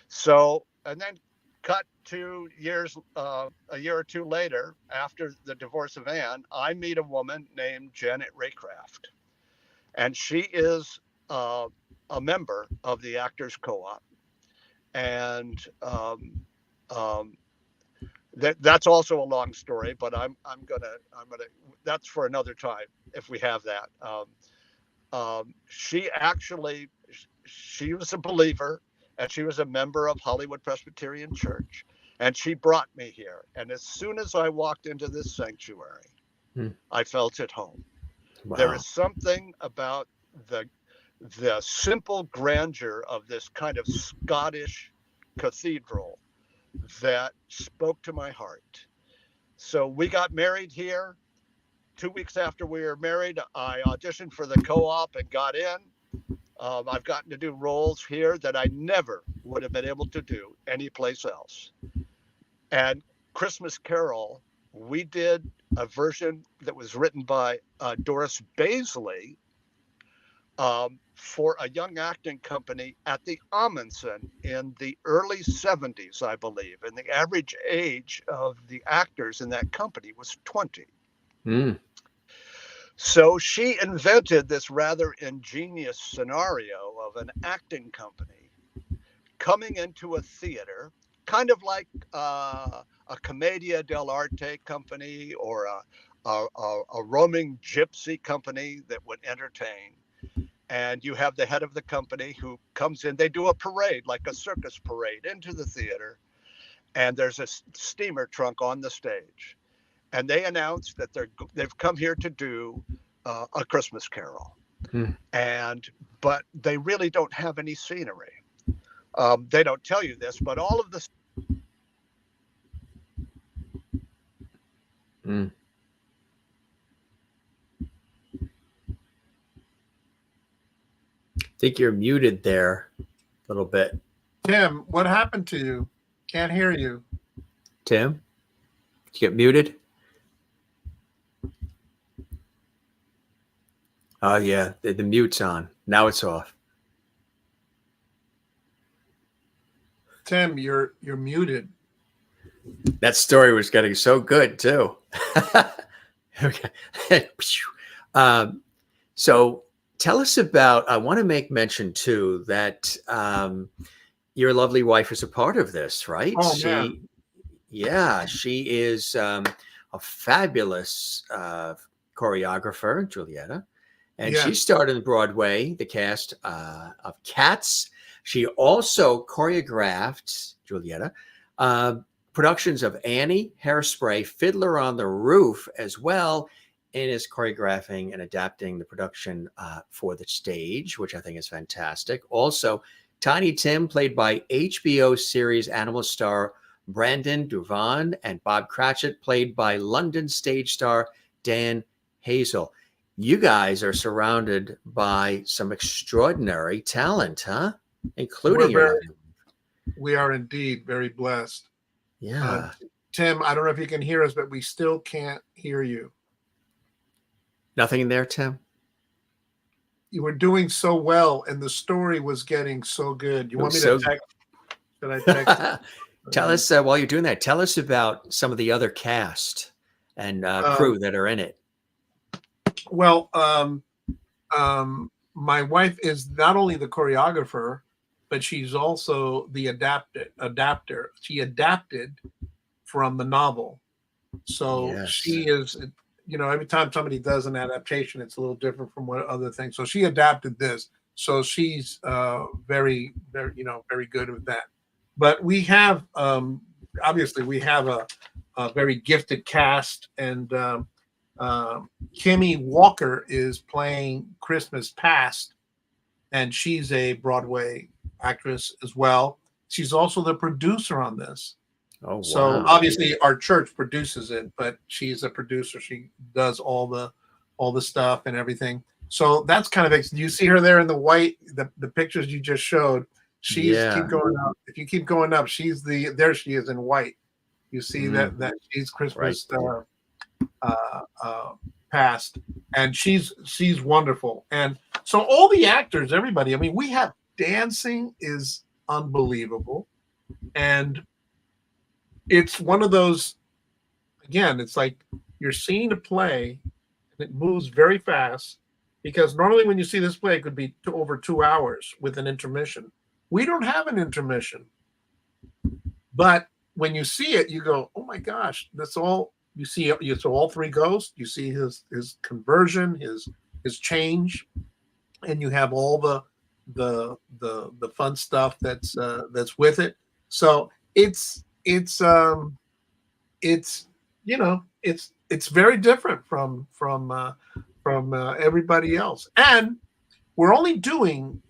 So, and then cut 2 years, a year or two later, after the divorce of Anne, I meet a woman named Janet Raycraft. And she is a member of the Actors Co-op. And that's also a long story, but I'm gonna that's for another time if we have that. She was a believer, and she was a member of Hollywood Presbyterian Church, and she brought me here. And as soon as I walked into this sanctuary, I felt at home. Wow. There is something about the simple grandeur of this kind of Scottish cathedral that spoke to my heart. So we got married here. 2 weeks after we were married, I auditioned for the Co-op and got in. I've gotten to do roles here that I never would have been able to do anyplace else. And Christmas Carol, we did a version that was written by Doris Baisley, for a young acting company at the Amundsen in the early 70s, I believe. And the average age of the actors in that company was 20. So she invented this rather ingenious scenario of an acting company coming into a theater, kind of like a Commedia dell'arte company or a roaming gypsy company that would entertain. And you have the head of the company who comes in. They do a parade, like a circus parade, into the theater. And there's a steamer trunk on the stage. And they announce that they've come here to do a Christmas Carol. But they really don't have any scenery. They don't tell you this, but all of the I think you're muted there a little bit. Tim, what happened to you? Can't hear you. Tim, did you get muted? Oh yeah, the mute's on. Now it's off. Tim, you're muted. That story was getting so good too. Okay. So tell us about, I want to make mention too that your lovely wife is a part of this, right? Oh, man. She is a fabulous choreographer, Julieta. And she started in Broadway, the cast of Cats. She also choreographed, Julieta, productions of Annie, Hairspray, Fiddler on the Roof as well, and is choreographing and adapting the production for the stage, which I think is fantastic. Also, Tiny Tim, played by HBO series Animal star Brandon Duvon, and Bob Cratchit, played by London stage star Dan Hazel. You guys are surrounded by some extraordinary talent, huh? Including we are indeed very blessed. Yeah. Tim, I don't know if you can hear us, but we still can't hear you. Nothing in there, Tim? You were doing so well, and the story was getting so good. You want me to text? Should I text? Tell us, while you're doing that, tell us about some of the other cast and crew that are in it. Well, my wife is not only the choreographer, but she's also the adapter. She adapted from the novel. So Yes. she is, every time somebody does an adaptation, it's a little different from what other things. So she adapted this. So she's very, very, very good with that. But we have, obviously, we have a very gifted cast, and Kimmy Walker is playing Christmas Past, and she's a Broadway actress as well. She's also the producer on this. Oh, wow. So obviously our church produces it, but she's a producer. She does all the stuff and everything. So that's kind of, you see her there in the white, the pictures you just showed. She's keep going up. If you keep going up, there she is in white. You see that she's Christmas Past, and she's wonderful. And so all the actors, everybody, I mean, we have dancing is unbelievable. And it's one of those, again, it's like you're seeing a play and it moves very fast, because normally when you see this play, it could be over 2 hours with an intermission. We don't have an intermission. But when you see it, you go, oh my gosh, that's all you see. You saw all three ghosts. You see his conversion, his change, and you have all the fun stuff that's with it. So it's very different from everybody else. And we're only doing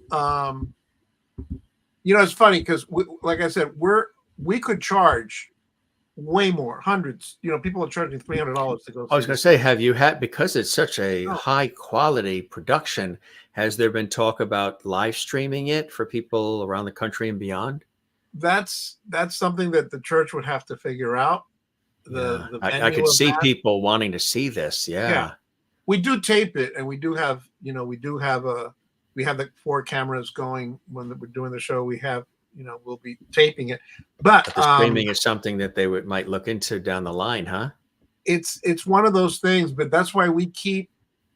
it's funny because like I said, we could charge way more, hundreds. People are charging $300 to go. I was going to say, have you had, because it's such a high quality production, has there been talk about live streaming it for people around the country and beyond? That's something that the church would have to figure out. I could see people wanting to see this. Yeah. We do tape it, and we have the 4 cameras going when we're doing the show. We have, we'll be taping it, but the streaming is something that they might look into down the line, huh? It's one of those things, but that's why we keep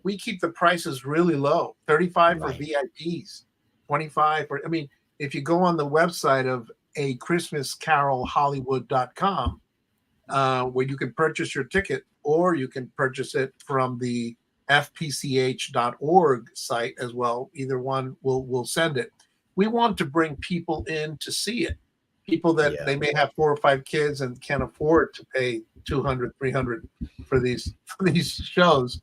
the prices really low. 35 for VIPs, 25 for. I mean, if you go on the website of achristmascarolhollywood.com, where you can purchase your ticket, or you can purchase it from the fpch.org site as well. Either one will send it. We want to bring people in to see it. People that they may have 4 or 5 kids and can't afford to pay $200, $300 for these shows.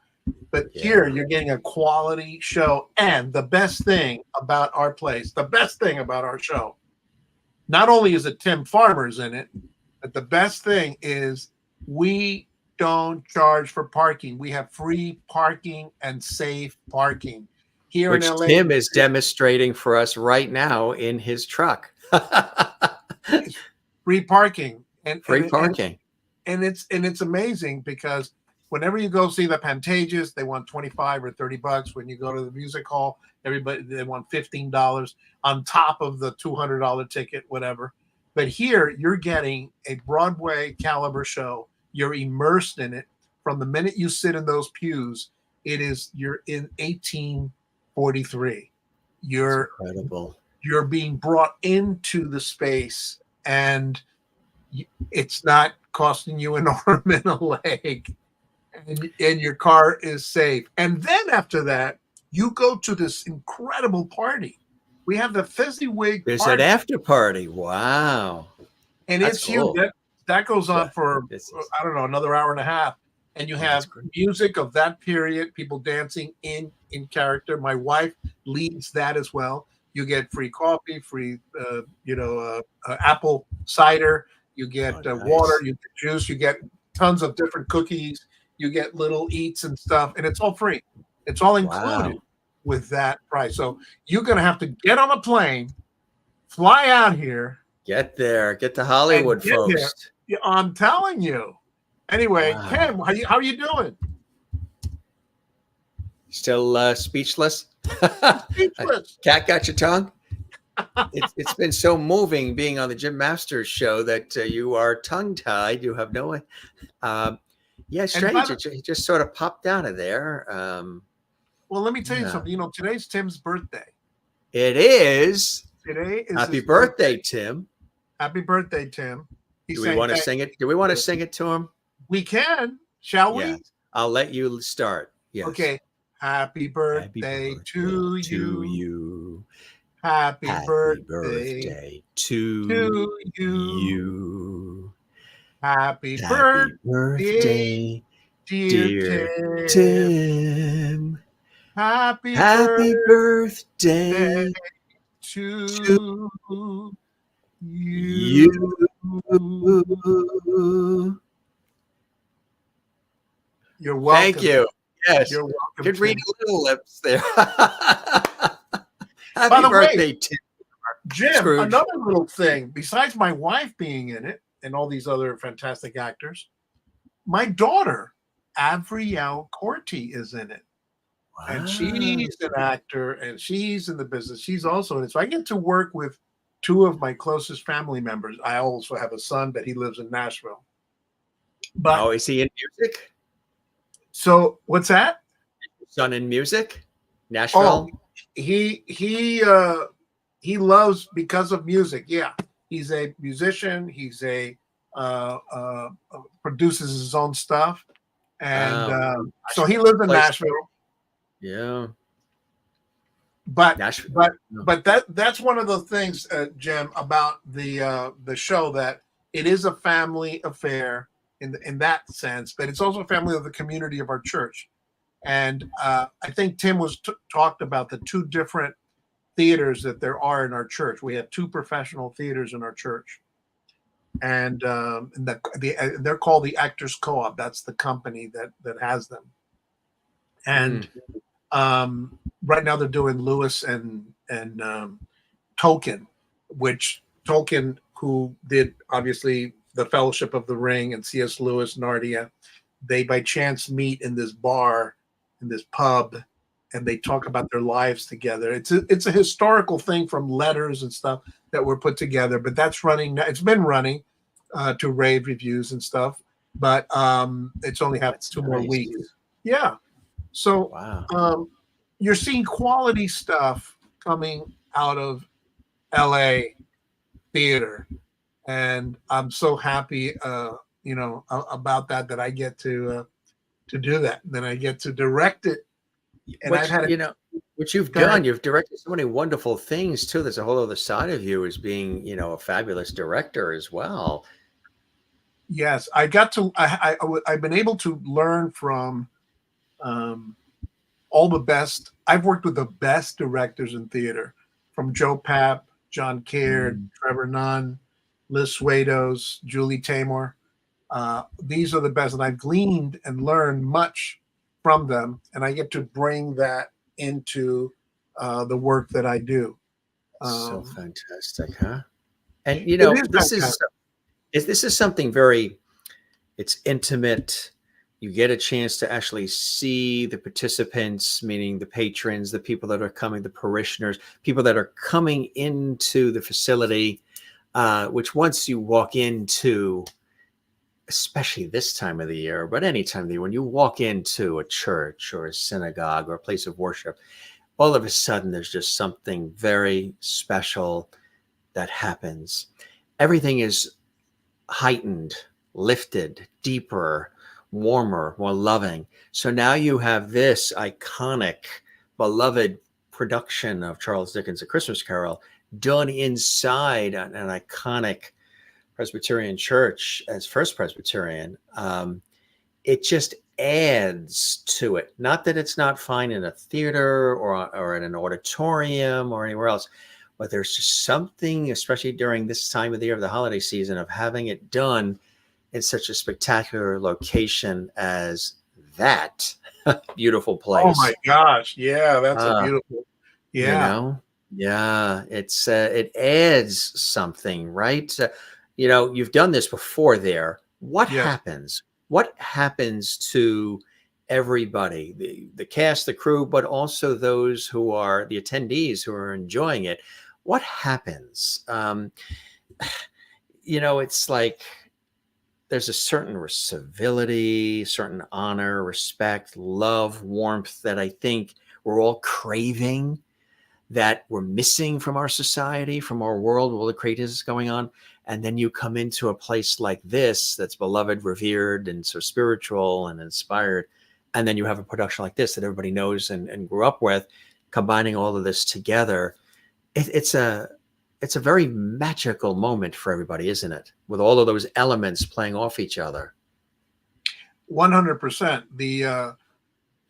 But here you're getting a quality show. And the best thing about our place, the best thing about our show, not only is it Tim Farmer's in it, but the best thing is we don't charge for parking. We have free parking and safe parking here in LA. Tim is demonstrating for us right now in his truck. Free parking and free parking, and it's amazing, because whenever you go see the Pantages, they want $25 or $30. When you go to the music hall, they want $15 on top of the $200 ticket, whatever. But here you're getting a Broadway caliber show. You're immersed in it from the minute you sit in those pews. You're in 1843. You're incredible. You're being brought into the space, and it's not costing you an arm and a leg, and your car is safe. And then after that, you go to this incredible party. We have the Fezziwig. There's an after party. Wow. And it's cool. Huge. That goes on for, I don't know, another hour and a half. And you have music of that period, people dancing in character. My wife leads that as well. You get free coffee, free, apple cider. You get water, you get juice, you get tons of different cookies. You get little eats and stuff, and it's all free. It's all included with that price. So you're going to have to get on a plane, fly out here. Get there. Get to Hollywood, folks. Here. I'm telling you. Anyway, Ken, how are you doing? Still speechless? Speechless. Cat got your tongue? It's been so moving being on the Jim Masters show that you are tongue-tied. You have no... strange. It just sort of popped out of there. Well, let me tell you something. Today's Tim's birthday. It is. Today is Happy birthday, Tim. Happy birthday, Tim. Do we want to sing it? Do we want to sing it to him? We can, shall we? Yes. I'll let you start. Yes. Okay. Happy birthday to you. you. Happy Happy birthday birthday to to you. you. Happy Happy birthday, birthday, dear dear Tim. Tim. Happy Happy birthday birthday to you. you. You're welcome. Thank you. Yes. You're welcome. Could read Tim. little lips there. By Happy the birthday, way, Tim. Jim, Scrooge. another little thing, besides my wife being in it and all these other fantastic actors, my daughter, Avriel Corti, is in it. And she's an actor and she's in the business. She's also in it. So I get to work with two of my closest family members. I also have a son, but he lives in Nashville. But Oh, is he in music? so what's that? Son in music? Nashville? Oh, he loves because of music. Yeah. He's a musician. He's a produces his own stuff. And so he lives in Nashville. Yeah. But Nashville. but that's one of the things, Jim, about the show, that it is a family affair in that sense, but it's also a family of the community of our church. And I think Tim was talked about the two different theaters that there are in our church. We have two professional theaters in our church, and they're called the Actors Co-op. That's the company that has them. And right now they're doing Lewis and Tolkien, which Tolkien, who did obviously the Fellowship of the Ring and C.S. Lewis, Narnia, they by chance meet in this bar, in this pub, and they talk about their lives together. It's a historical thing from letters and stuff that were put together, but that's running. It's been running to rave reviews and stuff, but it's only had 2 more weeks. Yeah. So wow. You're seeing quality stuff coming out of LA theater, and I'm so happy, about that I get to do that. Then I get to direct it, and I've had what you've done. You've directed so many wonderful things too. There's a whole other side of you as being, a fabulous director as well. Yes, I got to. I've been able to learn from all the best. I've worked with the best directors in theater, from Joe Papp, John Caird, Trevor Nunn, Liz Swados, Julie Taymor. These are the best, and I've gleaned and learned much from them, and I get to bring that into the work that I do. So fantastic, huh? And this is something very, it's intimate. You get a chance to actually see the participants, meaning the patrons, the people that are coming, the parishioners, people that are coming into the facility, which once you walk into, especially this time of the year, but any time of the year, when you walk into a church or a synagogue or a place of worship, all of a sudden there's just something very special that happens. Everything is heightened, lifted, deeper, warmer, more loving. So now you have this iconic, beloved production of Charles Dickens' A Christmas Carol done inside an iconic Presbyterian church as First Presbyterian. It just adds to it. Not that it's not fine in a theater or in an auditorium or anywhere else, but there's just something, especially during this time of the year of the holiday season, of having it done in such a spectacular location as that beautiful place. Oh my gosh. Yeah, that's a beautiful. Yeah. Yeah, it's it adds something, right? You've done this before there. What happens? What happens to everybody, the cast, the crew, but also those who are the attendees who are enjoying it? What happens? It's like there's a certain civility, certain honor, respect, love, warmth that I think we're all craving, that we're missing from our society, from our world, all the craziness going on. And then you come into a place like this that's beloved, revered, and so spiritual and inspired. And then you have a production like this that everybody knows and grew up with, combining all of this together. It's a very magical moment for everybody, isn't it? With all of those elements playing off each other. 100%.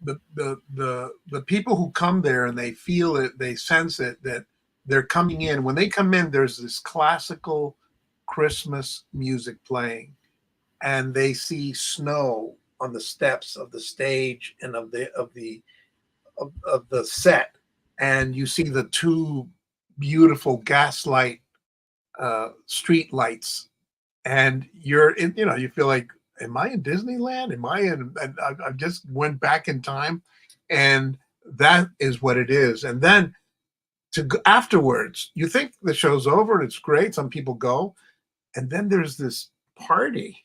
The people who come there and they feel it, they sense it, that they're coming in. When they come in, there's this classical Christmas music playing, and they see snow on the steps of the stage and of the set, and you see the two beautiful gaslight street lights, and you're in, you feel like, am I in Disneyland? Am I in? And I just went back in time, and that is what it is. And then to go afterwards, you think the show's over and it's great. Some people go, and then there's this party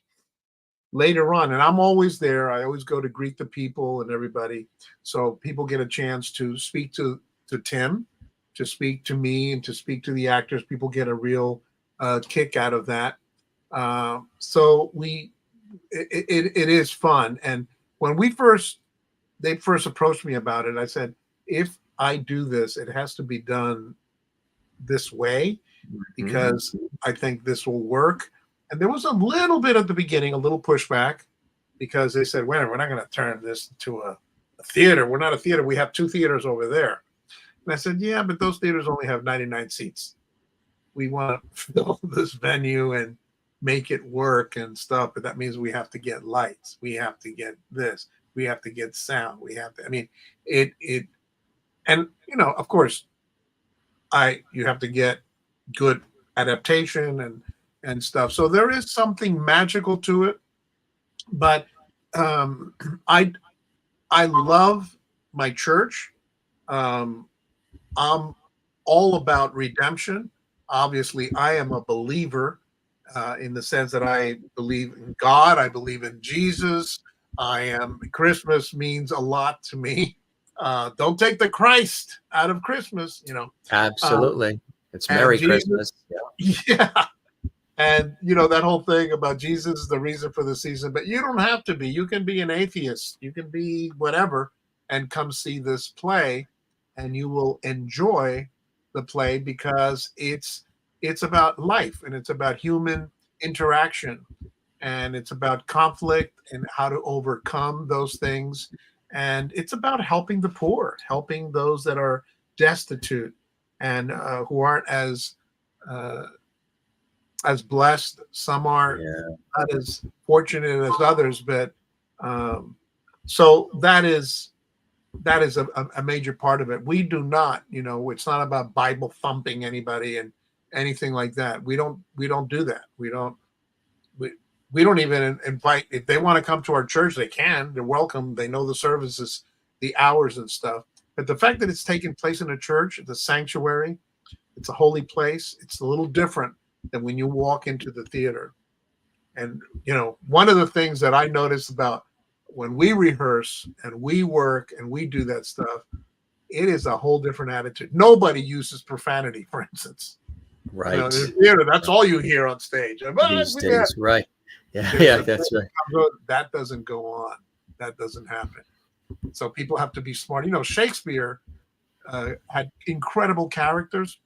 later on, and I'm always there. I always go to greet the people and everybody, so people get a chance to speak to Tim, to speak to me, and to speak to the actors. People get a real kick out of that. So it is fun. And when they first approached me about it, I said, if I do this, it has to be done this way, because I think this will work. And there was a little bit at the beginning, a little pushback, because they said, wait, we're not going to turn this into a theater. We're not a theater. We have 2 theaters over there. And I said, yeah, but those theaters only have 99 seats. We want to fill this venue and make it work and stuff, but that means we have to get lights. We have to get this. We have to get sound. We have to, I mean, and of course, you have to get good adaptation and stuff. So there is something magical to it, but I love my church. I'm all about redemption. Obviously, I am a believer in the sense that I believe in God. I believe in Jesus. Christmas means a lot to me. Don't take the Christ out of Christmas, Absolutely. It's Merry Christmas. Yeah. And, that whole thing about Jesus is the reason for the season, but you don't have to be. You can be an atheist. You can be whatever and come see this play, and you will enjoy the play, because it's about life, and it's about human interaction, and it's about conflict and how to overcome those things. And it's about helping the poor, helping those that are destitute and who aren't as blessed. Some are not as fortunate as others, but so that is a major part of it. We do not, it's not about Bible thumping anybody and anything like that. We don't do that. We don't even invite. If they want to come to our church, they can. They're welcome. They know the services, the hours and stuff. But the fact that it's taking place in a church, the sanctuary, it's a holy place. It's a little different than when you walk into the theater. And one of the things that I noticed about when we rehearse and we work and we do that stuff, it is a whole different attitude. Nobody uses profanity, for instance. Right. In the theater, that's all you hear on stage. These days, right. Yeah, that's right. That doesn't go on. That doesn't happen. So people have to be smart. Shakespeare had incredible characters,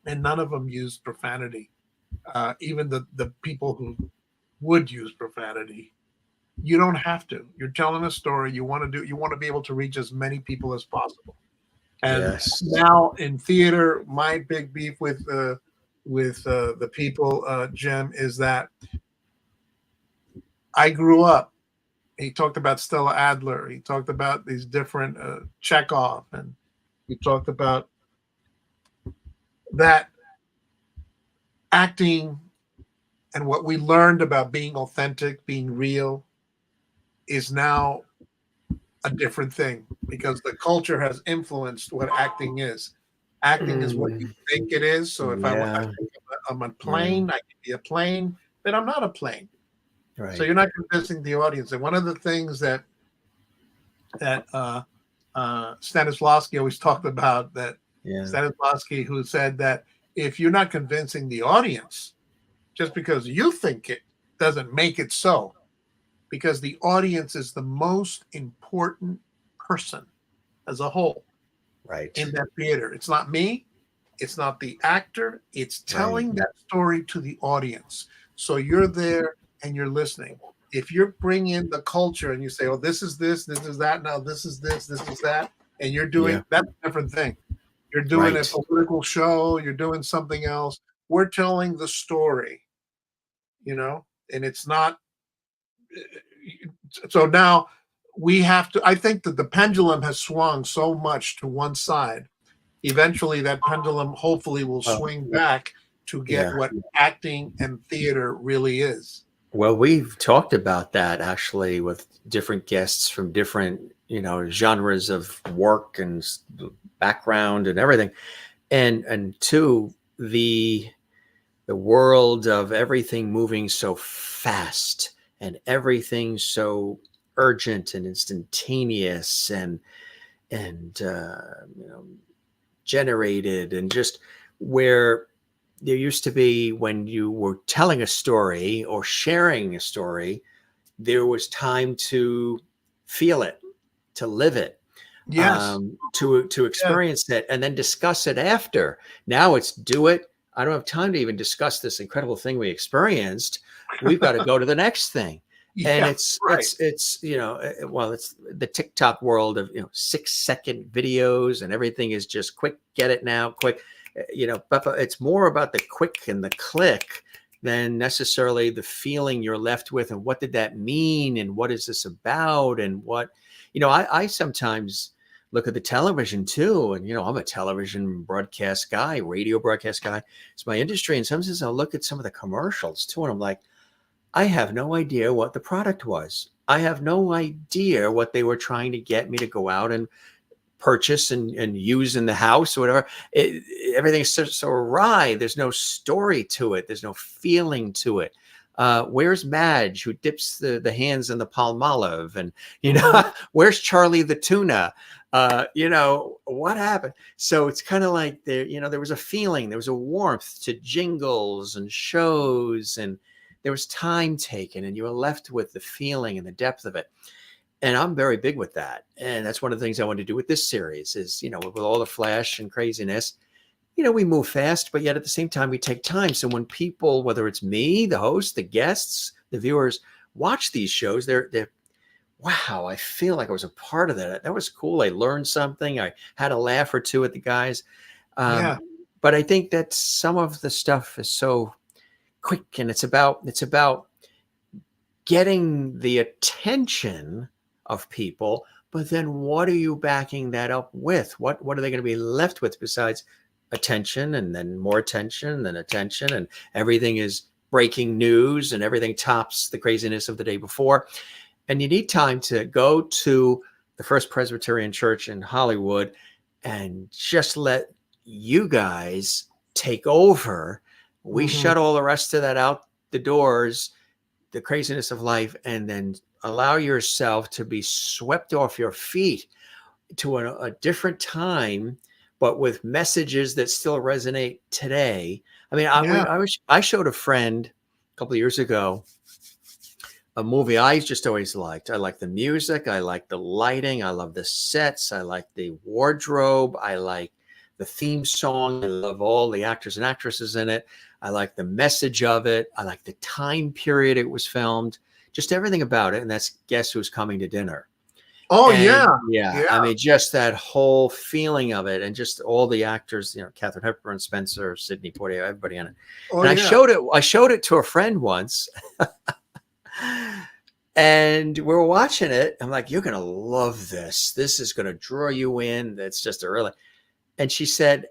and none of them used profanity. Even the people who would use profanity. You don't have to. You're telling a story. You want to be able to reach as many people as possible. And now in theater, my big beef with the people, Jim, is that I grew up. He talked about Stella Adler. He talked about these different Chekhov, and he talked about that acting and what we learned about being authentic, being real, is now a different thing, because the culture has influenced what acting is. Acting is what you think it is. So if I'm a plane, I can be a plane, then I'm not a plane. Right. So you're not convincing the audience. And one of the things that Stanislavski always talked about, that Yeah. Stanislavski, who said that if you're not convincing the audience, just because you think it doesn't make it so, because the audience is the most important person as a whole Right. in that theater. It's not me. It's not the actor. It's Right. telling that story to the audience. So you're there and you're listening. If you bring in the culture and you say, oh, this is that, now this is that, and you're doing, Yeah. that's a different thing. You're doing Right. a political show, you're doing something else. We're telling the story, and it's not. So now we have to, I think that the pendulum has swung so much to one side. Eventually that pendulum hopefully will swing back to get Yeah. what acting and theater really is. Well, we've talked about that actually with different guests from different, genres of work and background and everything. And two, the world of everything moving so fast and everything so urgent and instantaneous and generated, and just where there used to be, when you were telling a story or sharing a story, there was time to feel it, to live it, Yes. to experience it, and then discuss it after. Now it's do it. I don't have time to even discuss this incredible thing we experienced. We've got to go to the next thing. And it's it's the TikTok world of 6-second videos, and everything is just quick, get it now, quick. But it's more about the quick and the click than necessarily the feeling you're left with, and what did that mean, and what is this about, and what I sometimes look at the television too, and I'm a television broadcast guy, radio broadcast guy. It's my industry, and sometimes I'll look at some of the commercials too, and I'm like, I have no idea what the product was. I have no idea what they were trying to get me to go out and purchase and use in the house or whatever. Everything's so awry. There's no story to it. There's no feeling to it. Where's Madge, who dips the hands in the Palmolive? And, where's Charlie the tuna? What happened? So it's kind of like there was a feeling, there was a warmth to jingles and shows, and there was time taken, and you were left with the feeling and the depth of it. And I'm very big with that. And that's one of the things I want to do with this series is, with all the flash and craziness, we move fast, but yet at the same time, we take time. So when people, whether it's me, the host, the guests, the viewers, watch these shows, they're wow, I feel like I was a part of that. That was cool. I learned something. I had a laugh or two at the guys. But I think that some of the stuff is so quick, and it's about getting the attention of people, but then what are you backing that up with? What are they going to be left with besides attention, and then more attention, and then attention, and everything is breaking news, and everything tops the craziness of the day before. And you need time to go to the First Presbyterian Church in Hollywood and just let you guys take over. We shut all the rest of that out the doors, the craziness of life, and then allow yourself to be swept off your feet to a different time, but with messages that still resonate today. I mean, I showed a friend a couple of years ago a movie I just always liked. I like the music. I like the lighting. I love the sets. I like the wardrobe. I like the theme song. I love all the actors and actresses in it. I like the message of it. I like the time period it was filmed, just everything about it. And that's Guess Who's Coming to Dinner. Oh, and, yeah. I mean, just that whole feeling of it, and just all the actors, Katharine Hepburn, Spencer, Sidney Poitier, everybody in it. I showed it to a friend once. And we were watching it. I'm like, you're going to love this. This is going to draw you in. That's just a really. And she said,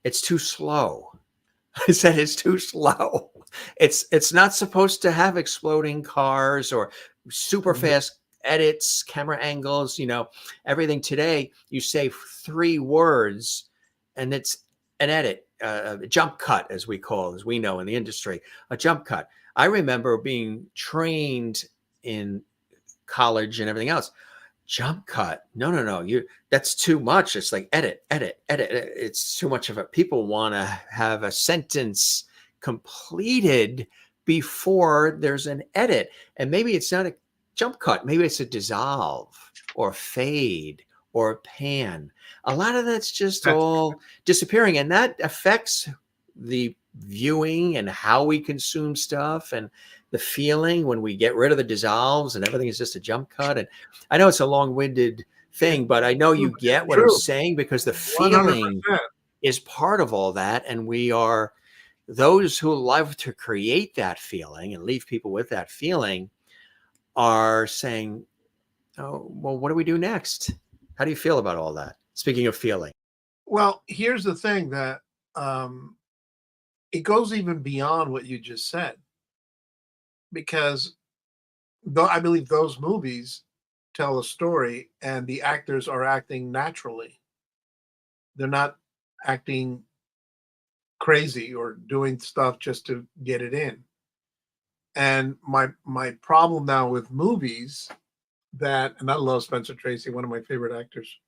it's too slow. I said, it's too slow. It's not supposed to have exploding cars or super fast edits, camera angles, everything. Today, you say 3 words and it's an edit, a jump cut, as we know in the industry, a jump cut. I remember being trained in college and everything else jump cut. No. That's too much. It's like edit. It's too much of it. People want to have a sentence completed before there's an edit. And maybe it's not a jump cut. Maybe it's a dissolve or fade or pan. A lot of that's just all disappearing. And that affects the viewing and how we consume stuff and the feeling when we get rid of the dissolves and everything is just a jump cut. And I know it's a long-winded thing, but I know you get what I'm saying, because the feeling 100%. is part of all that. And we are those who love to create that feeling and leave people with that feeling are saying, oh, well, what do we do next? How do you feel about all that? Speaking of feeling. Well, here's the thing that it goes even beyond what you just said, because I believe those movies tell a story and the actors are acting naturally. They're not acting crazy or doing stuff just to get it in. And my problem now with movies and I love Spencer Tracy, one of my favorite actors.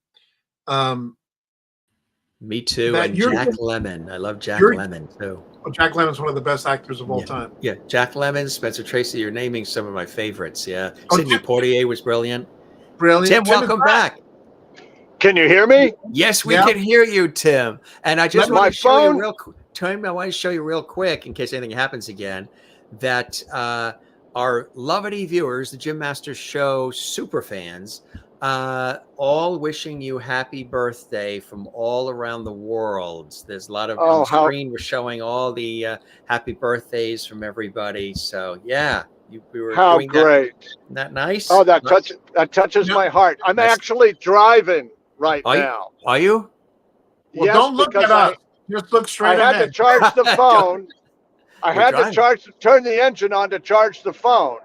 Me too. And Jack Lemmon. I love Jack Lemmon too. Well, Jack Lemmon's one of the best actors of all time. Yeah. Jack Lemmon, Spencer Tracy, you're naming some of my favorites. Yeah. Sidney Poitier was brilliant. Tim, welcome back. Can you hear me? Yes, we can hear you, Tim. And I just want to show you Tim, I want to show you real quick, in case anything happens again, that our lovely viewers, the Jim Masters Show super fans, all wishing you happy birthday from all around the world. There's a lot of on the screen. We're showing all the happy birthdays from everybody. So yeah, we were doing great. Isn't that nice? Oh, that touches my heart. I'm actually driving now. Are you? Well, yes, don't look at us. Just look straight ahead. I had to charge the phone. I had to turn the engine on to charge the phone,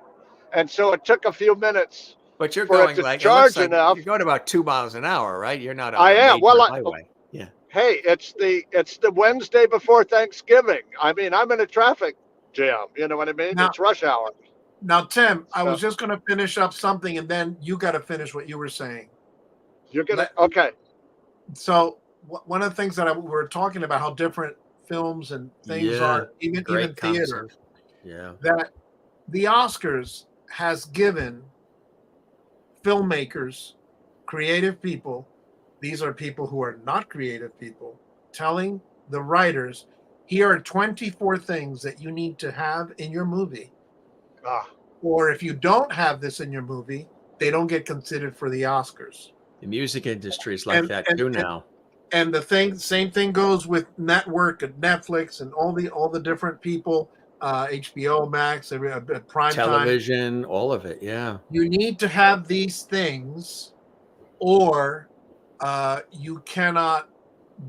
and so it took a few minutes. But you're going like enough. You're going about 2 miles an hour, right? You're not on a highway. Yeah. Hey, it's the Wednesday before Thanksgiving. I mean, I'm in a traffic jam. You know what I mean? It's rush hour. Now, Tim, I was just going to finish up something, and then you got to finish what you were saying. You're gonna okay. So one of the things that we were talking about, how different films and things are, even theater. Yeah. That the Oscars has given filmmakers, creative people, these are people who are not creative people, telling the writers, here are 24 things that you need to have in your movie. Or if you don't have this in your movie, they don't get considered for the Oscars. The music industry is like that too now. And same thing goes with network and Netflix and all the different people, HBO Max, prime television, all of it. Yeah. You need to have these things, or you cannot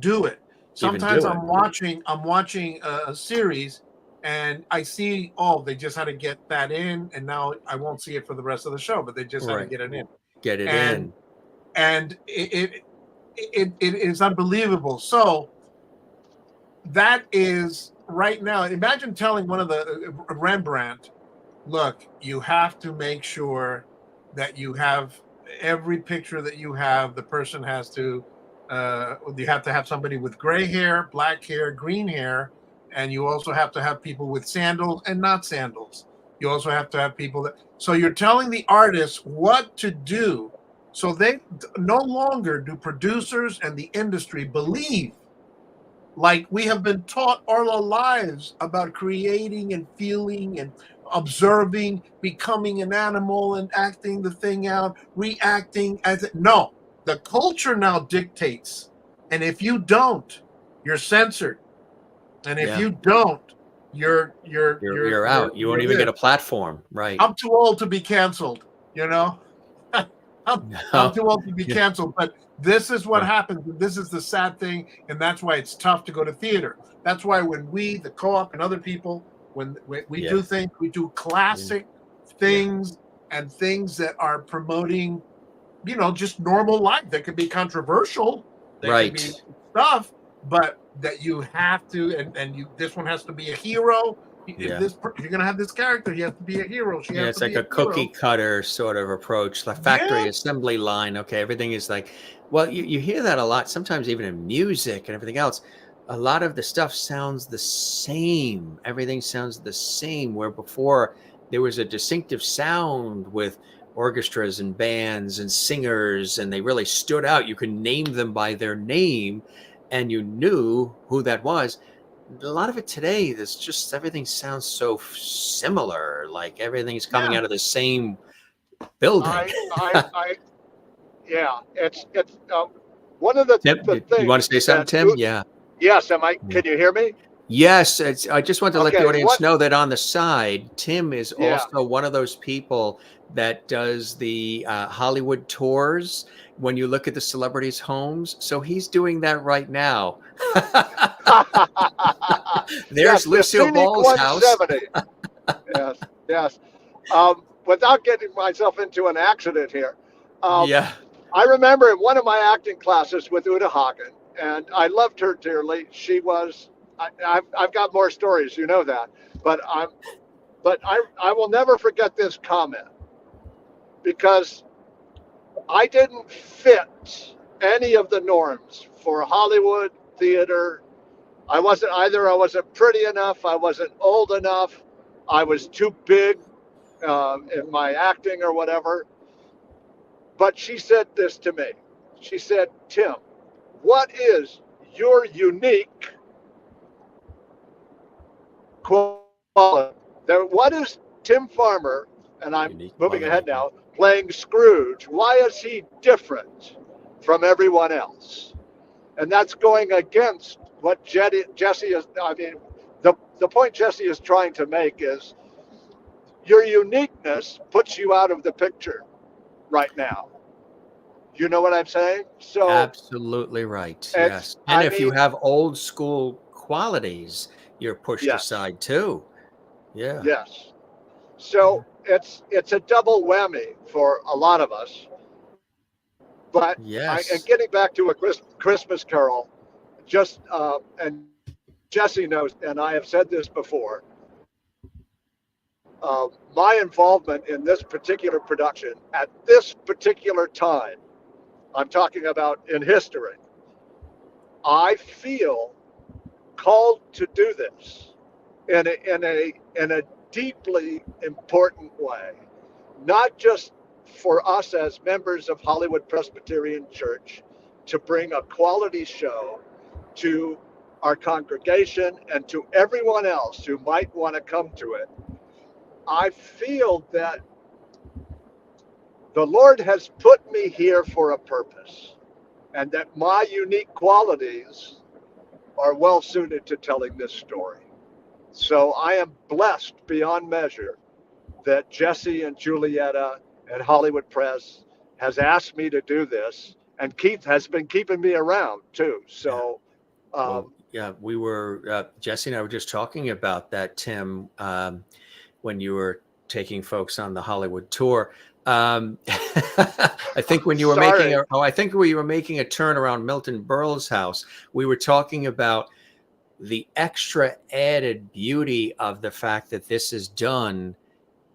do it. Sometimes I'm watching a series, and I see, they just had to get that in, and now I won't see it for the rest of the show, but they just had to get it in. Get it in. And it is unbelievable. So that is right now. Imagine telling one of the Rembrandt, look, you have to make sure that you have every picture that you have. The person has to, you have to have somebody with gray hair, black hair, green hair, and you also have to have people with sandals and not sandals. You also have to have people so you're telling the artists what to do. So they no longer do producers and the industry believe, like we have been taught all our lives, about creating and feeling and observing, becoming an animal and acting the thing out, reacting as it. No, the culture now dictates. And if you don't, you're censored. And if you don't, you're out. You won't even get a platform, right? I'm too old to be canceled, you know? I'm too old to be canceled, but this is what happens. This is the sad thing, and that's why it's tough to go to theater. That's why when we, the co-op and other people, when we do things, we do classic things and things that are promoting, just normal life. That could be controversial, could be stuff, but that you have to, and this one has to be a hero, Yeah. If you're going to have this character, you have to be a hero. She Yeah, has it's to like be a cookie cutter sort of approach, the factory Yeah. assembly line. Okay, everything is like, well, you hear that a lot, sometimes even in music and everything else. A lot of the stuff sounds the same. Everything sounds the same, where before there was a distinctive sound with orchestras and bands and singers, and they really stood out. You could name them by their name, and you knew who that was. A lot of it today, there's just everything sounds so similar, like everything's coming Yeah. out of the same building. Yeah, it's one of the Tim, you want to say things something, that Tim? Yeah. yes, Yeah. can you hear me? Yes, I just want to let the Okay, audience know that on the side, Tim is yeah. also one of those people that does the Hollywood tours when you look at the celebrities' homes. So he's doing that right now. Yes, There's the Lucille scenic Ball's house. 170. Yes, yes. Without getting myself into an accident here, Yeah. I remember in one of my acting classes with Uta Hagen, and I loved her dearly. She was, I've got more stories, you know that, but I will never forget this comment, because I didn't fit any of the norms for Hollywood theater. I wasn't pretty enough, I wasn't old enough, I was too big in my acting or whatever. But she said this to me. She said, Tim, what is your unique quality? What is Tim Farmer, and I'm Unique moving quality. ahead now, playing Scrooge? Why is he different from everyone else? And that's going against what Jesse is, I mean, the point Jesse is trying to make is your uniqueness puts you out of the picture right now. You know what I'm saying? So, Absolutely right. it's, Yes. And I if you mean, have old school qualities, you're pushed yes, aside too. Yeah. yes. Yeah. So it's a double whammy for a lot of us. But and Yes. getting back to a Christmas Carol, just and Jesse knows, and I have said this before. My involvement in this particular production at this particular time, I'm talking about in history, I feel called to do this in a deeply important way, not just for us as members of Hollywood Presbyterian Church to bring a quality show to our congregation and to everyone else who might want to come to it. I feel that the Lord has put me here for a purpose, and that my unique qualities are well suited to telling this story. So I am blessed beyond measure that Jesse and Julietta and Hollywood Press has asked me to do this, and Keith has been keeping me around too. Yeah. So, Well, yeah, we were, Jesse and I were just talking about that, Tim, when you were taking folks on the Hollywood tour. I think when you were making sorry. I think when you were making a turn around Milton Berle's house, we were talking about the extra added beauty of the fact that this is done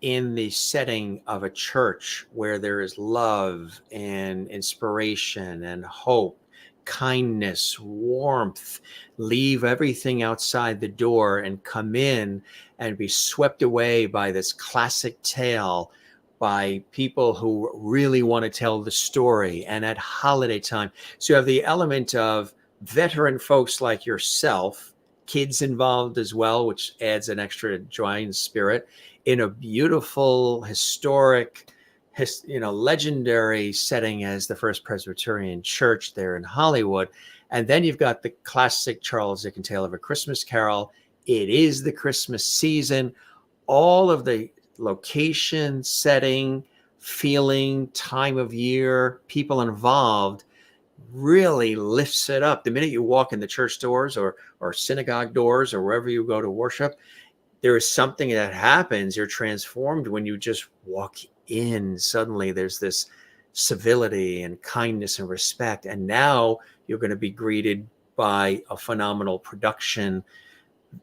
in the setting of a church where there is love and inspiration and hope, kindness, warmth. Leave everything outside the door and come in and be swept away by this classic tale by people who really want to tell the story, and at holiday time. So you have the element of veteran folks like yourself, kids involved as well, which adds an extra joy and spirit in a beautiful, historic, legendary setting as the First Presbyterian Church there in Hollywood. And then you've got the classic Charles Dickens Tale of a Christmas Carol. It is the Christmas season. All of the location, setting, feeling, time of year, people involved really lifts it up. The minute you walk in the church doors or synagogue doors or wherever you go to worship, there is something that happens. You're transformed when you just walk in. Suddenly there's this civility and kindness and respect. And now you're going to be greeted by a phenomenal production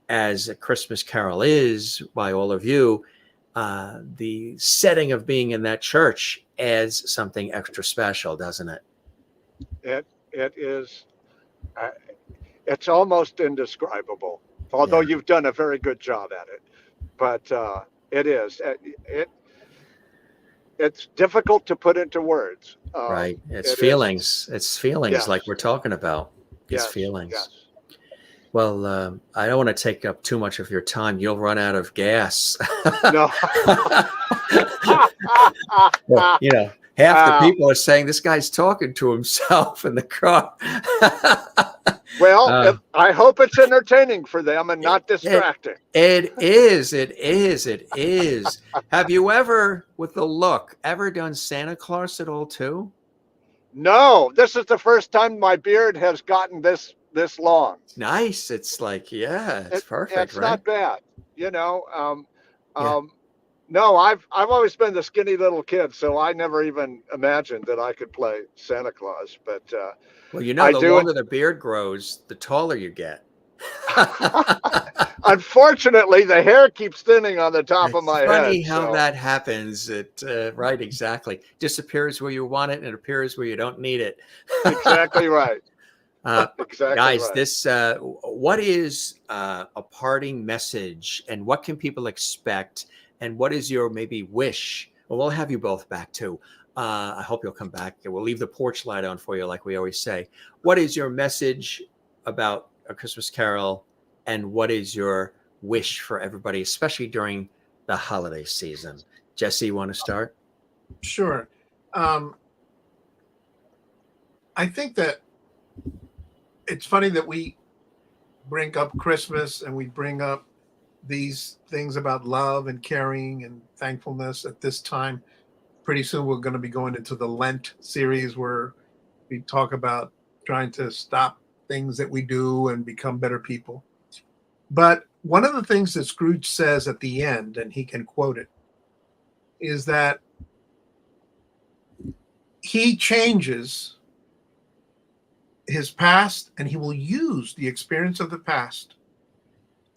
as A Christmas Carol is by all of you, the setting of being in that church adds something extra special, doesn't it? It is. Uh, it's almost indescribable. Although Yeah. you've done a very good job at it, but it is. It's difficult to put into words. Right. It's It is. feelings. It's feelings Yes. like we're talking about. It's Yes. feelings. Yes. Well, I don't want to take up too much of your time. You'll run out of gas. No. Well, you know, half the people are saying this guy's talking to himself in the car. Well, I hope it's entertaining for them and not distracting. It is. It is. It is. Have you ever, with the look, ever done Santa Claus at all too? No, this is the first time my beard has gotten this long. Nice. It's like, yeah, it's perfect. It's right? not bad, you know. No, I've always been the skinny little kid, so I never even imagined that I could play Santa Claus. But well, you know, the longer the beard grows, the taller you get. Unfortunately, the hair keeps thinning on the top of my head. Funny how that happens. It right, exactly. Disappears where you want it and it appears where you don't need it. Exactly right. Exactly, guys. right. This what is a parting message, and what can people expect, and what is your maybe wish? Well, we'll have you both back too. I hope you'll come back. We'll leave the porch light on for you, like we always say. What is your message about A Christmas Carol, and what is your wish for everybody, especially during the holiday season? Jesse, you want to start? Sure. I think that it's funny that we bring up Christmas and we bring up these things about love and caring and thankfulness at this time. Pretty soon we're going to be going into the Lent series where we talk about trying to stop things that we do and become better people. But one of the things that Scrooge says at the end, and he can quote it, is that he changes his past and he will use the experience of the past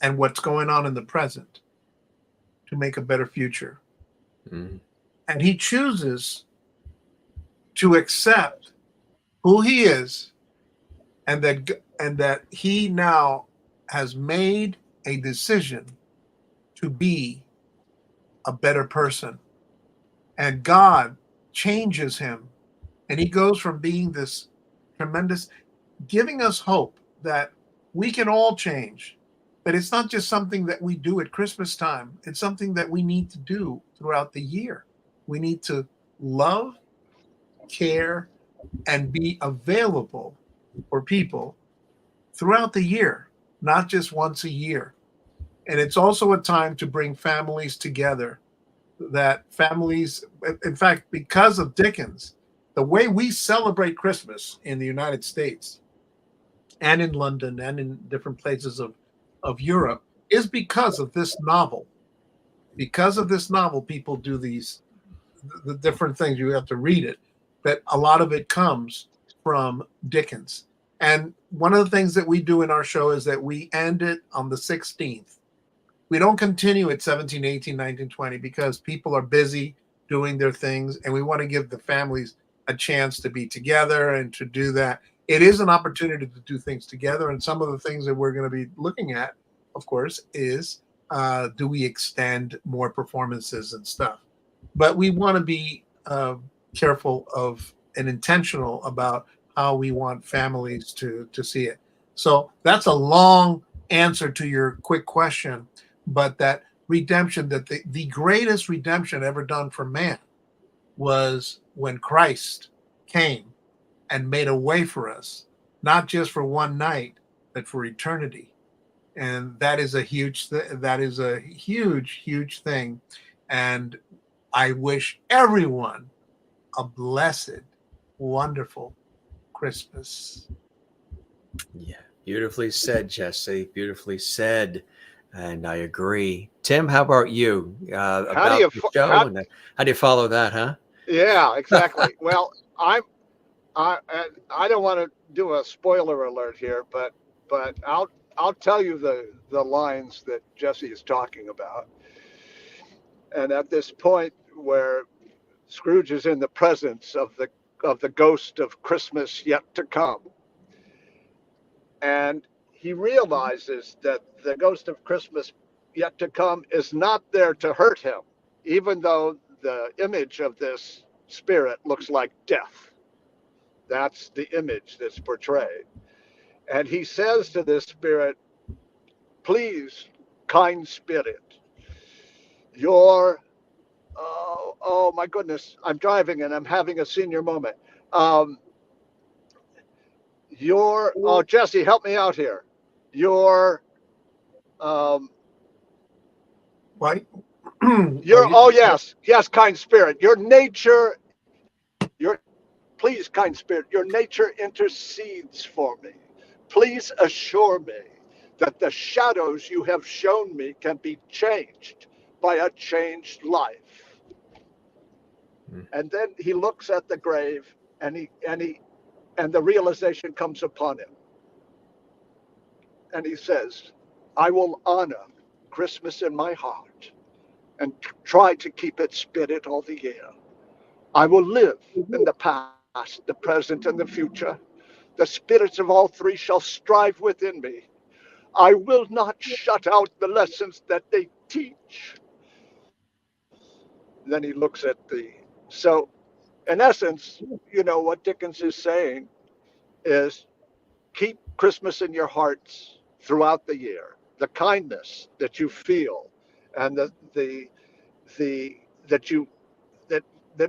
and what's going on in the present to make a better future. Mm-hmm. And he chooses to accept who he is, and that he now has made a decision to be a better person. And God changes him, and he goes from being this tremendous, giving us hope that we can all change. But it's not just something that we do at Christmas time. It's something that we need to do throughout the year. We need to love, care, and be available for people throughout the year, not just once a year. And it's also a time to bring families together. That families, in fact, because of Dickens, the way we celebrate Christmas in the United States and in London and in different places of Europe is because of this novel. Because of this novel, people do the different things. You have to read it, but a lot of it comes from Dickens. And one of the things that we do in our show is that we end it on the 16th. We don't continue at 17, 18, 19, 20 because people are busy doing their things, and we want to give the families a chance to be together and to do that. It is an opportunity to do things together, and some of the things that we're going to be looking at, of course, is do we extend more performances and stuff? But we want to be careful of and intentional about how we want families to see it. So that's a long answer to your quick question, but that redemption, that the greatest redemption ever done for man was when Christ came and made a way for us, not just for one night, but for eternity. And that is a huge thing. And I wish everyone a blessed, wonderful Christmas. Yeah, beautifully said, Jesse. Beautifully said, and I agree. Tim, how about you? About the show, and how do you follow that, huh? Yeah, exactly. Well, I don't want to do a spoiler alert here, but I'll tell you the lines that Jesse is talking about. And at this point where Scrooge is in the presence of the ghost of Christmas yet to come, and he realizes that the ghost of Christmas yet to come is not there to hurt him, even though the image of this spirit looks like death. That's the image that's portrayed. And he says to this spirit, please, kind spirit, your, oh my goodness, I'm driving and I'm having a senior moment. Oh, Jesse, help me out here. Your, What? yes, kind spirit, your nature, please, kind spirit, your nature intercedes for me. Please assure me that the shadows you have shown me can be changed by a changed life. And then he looks at the grave, and the realization comes upon him. And he says, I will honor Christmas in my heart and try to keep it spirit all the year. I will live in the past, the present, and the future. The spirits of all three shall strive within me. I will not shut out the lessons that they teach. Then he looks at so in essence, what Dickens is saying is keep Christmas in your hearts throughout the year. The kindness that you feel and that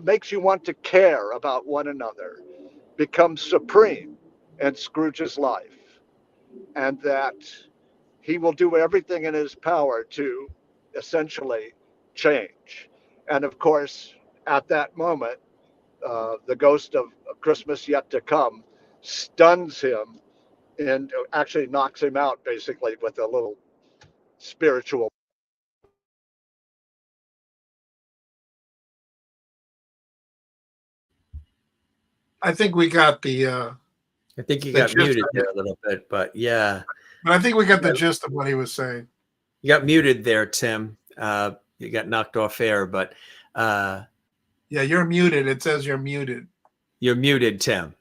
makes you want to care about one another becomes supreme in Scrooge's life, and that he will do everything in his power to essentially change. And of course, at that moment, the ghost of Christmas yet to come stuns him and actually knocks him out basically with a little spiritual. I think we got I think you the got gist muted of there it. a little bit, but yeah. But I think we got the gist of what he was saying. You got muted there, Tim. You got knocked off air, but Yeah, you're muted. It says you're muted. you're muted, Tim.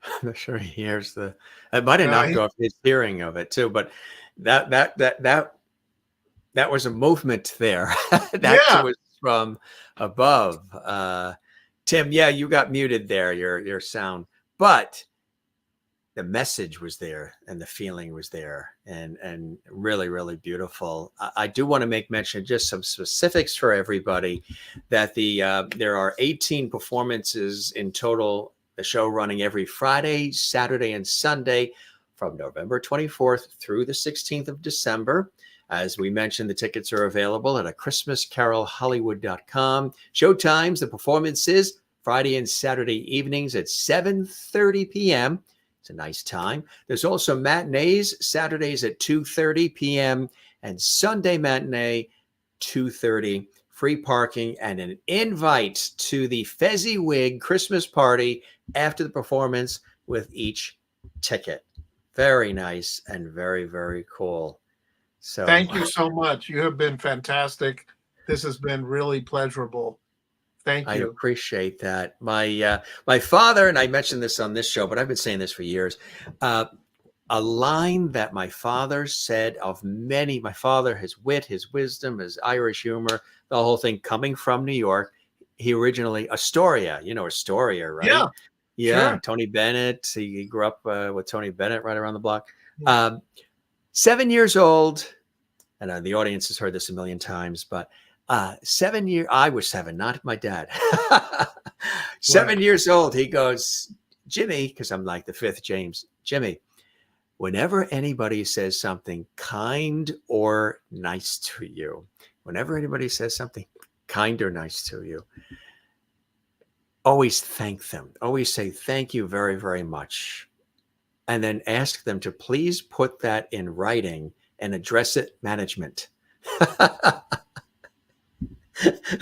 I'm not sure he hears the. It might have knocked off his hearing of it too, but that was a movement there. That was from above. Tim, yeah, you got muted there. Your sound, but the message was there and the feeling was there, and really, really beautiful. I do want to make mention just some specifics for everybody that there are 18 performances in total. The show running every Friday, Saturday, and Sunday from November 24th through the 16th of December. As we mentioned, the tickets are available at achristmascarolhollywood.com. Showtimes, the performances Friday and Saturday evenings at 7:30 p.m. It's a nice time. There's also matinees, Saturdays at 2:30 p.m. and Sunday matinee, 2:30. Free parking and an invite to the Fezziwig Christmas party after the performance with each ticket. Very nice and very, very cool. So thank you so much. You have been fantastic. This has been really pleasurable. Thank you. I appreciate that. My father, and I mentioned this on this show, but I've been saying this for years. A line that my father said of many, my father, his wit, his wisdom, his Irish humor, the whole thing coming from New York. He originally, Astoria, Astoria, right? Yeah. Sure. Tony Bennett. He grew up with Tony Bennett right around the block. 7 years old, and the audience has heard this a million times, but 7 years, I was 7, not my dad. 7 years old. He goes, Jimmy, because I'm like the fifth James, Jimmy, whenever anybody says something kind or nice to you, whenever anybody says something kind or nice to you, always thank them. Always say thank you very, very much. And then ask them to please put that in writing and address it management.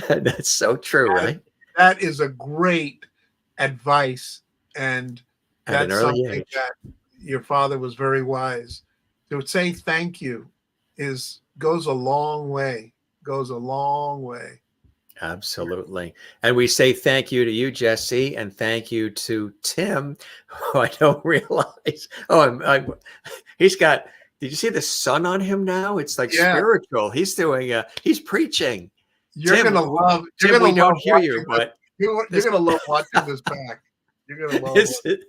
That's so true, right? That is a great advice. And that's something that, your father was very wise. To say thank you goes a long way. Goes a long way. Absolutely. And we say thank you to you, Jesse, and thank you to Tim, who I don't realize. He's got, did you see the sun on him now? It's like spiritual. He's doing, he's preaching. You're Tim, going to love, Tim, you're we gonna don't hear you, but you're going to love watching this back. You're going to love it.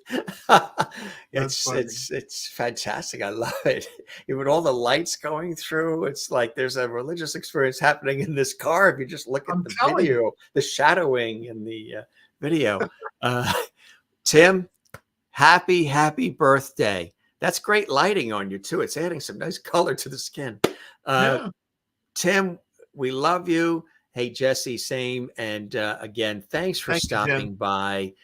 It's fantastic. I love it. With all the lights going through, it's like there's a religious experience happening in this car. If you just look at the video, the shadowing in the video. Tim, happy birthday. That's great lighting on you too. It's adding some nice color to the skin. Tim, we love you. Hey, Jesse, same. And again, thanks for stopping by.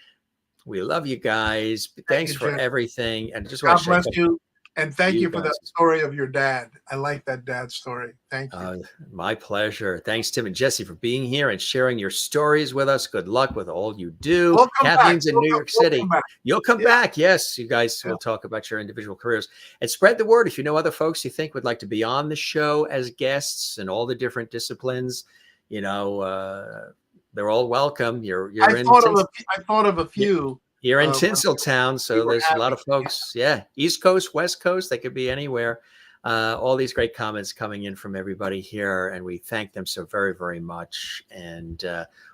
We love you guys. Thanks for everything. And just want to God bless you. And thank you for that story of your dad. I like that dad story. Thank you. My pleasure. Thanks, Tim and Jesse, for being here and sharing your stories with us. Good luck with all you do. Kathleen's in New York City. You'll come back. Yes, you guys will talk about your individual careers. And spread the word if you know other folks you think would like to be on the show as guests in all the different disciplines. You know, they're all welcome. I thought of a few. You're in Tinseltown, so there's a lot of folks. Yeah, East Coast, West Coast, they could be anywhere. All these great comments coming in from everybody here, and we thank them so very, very much. And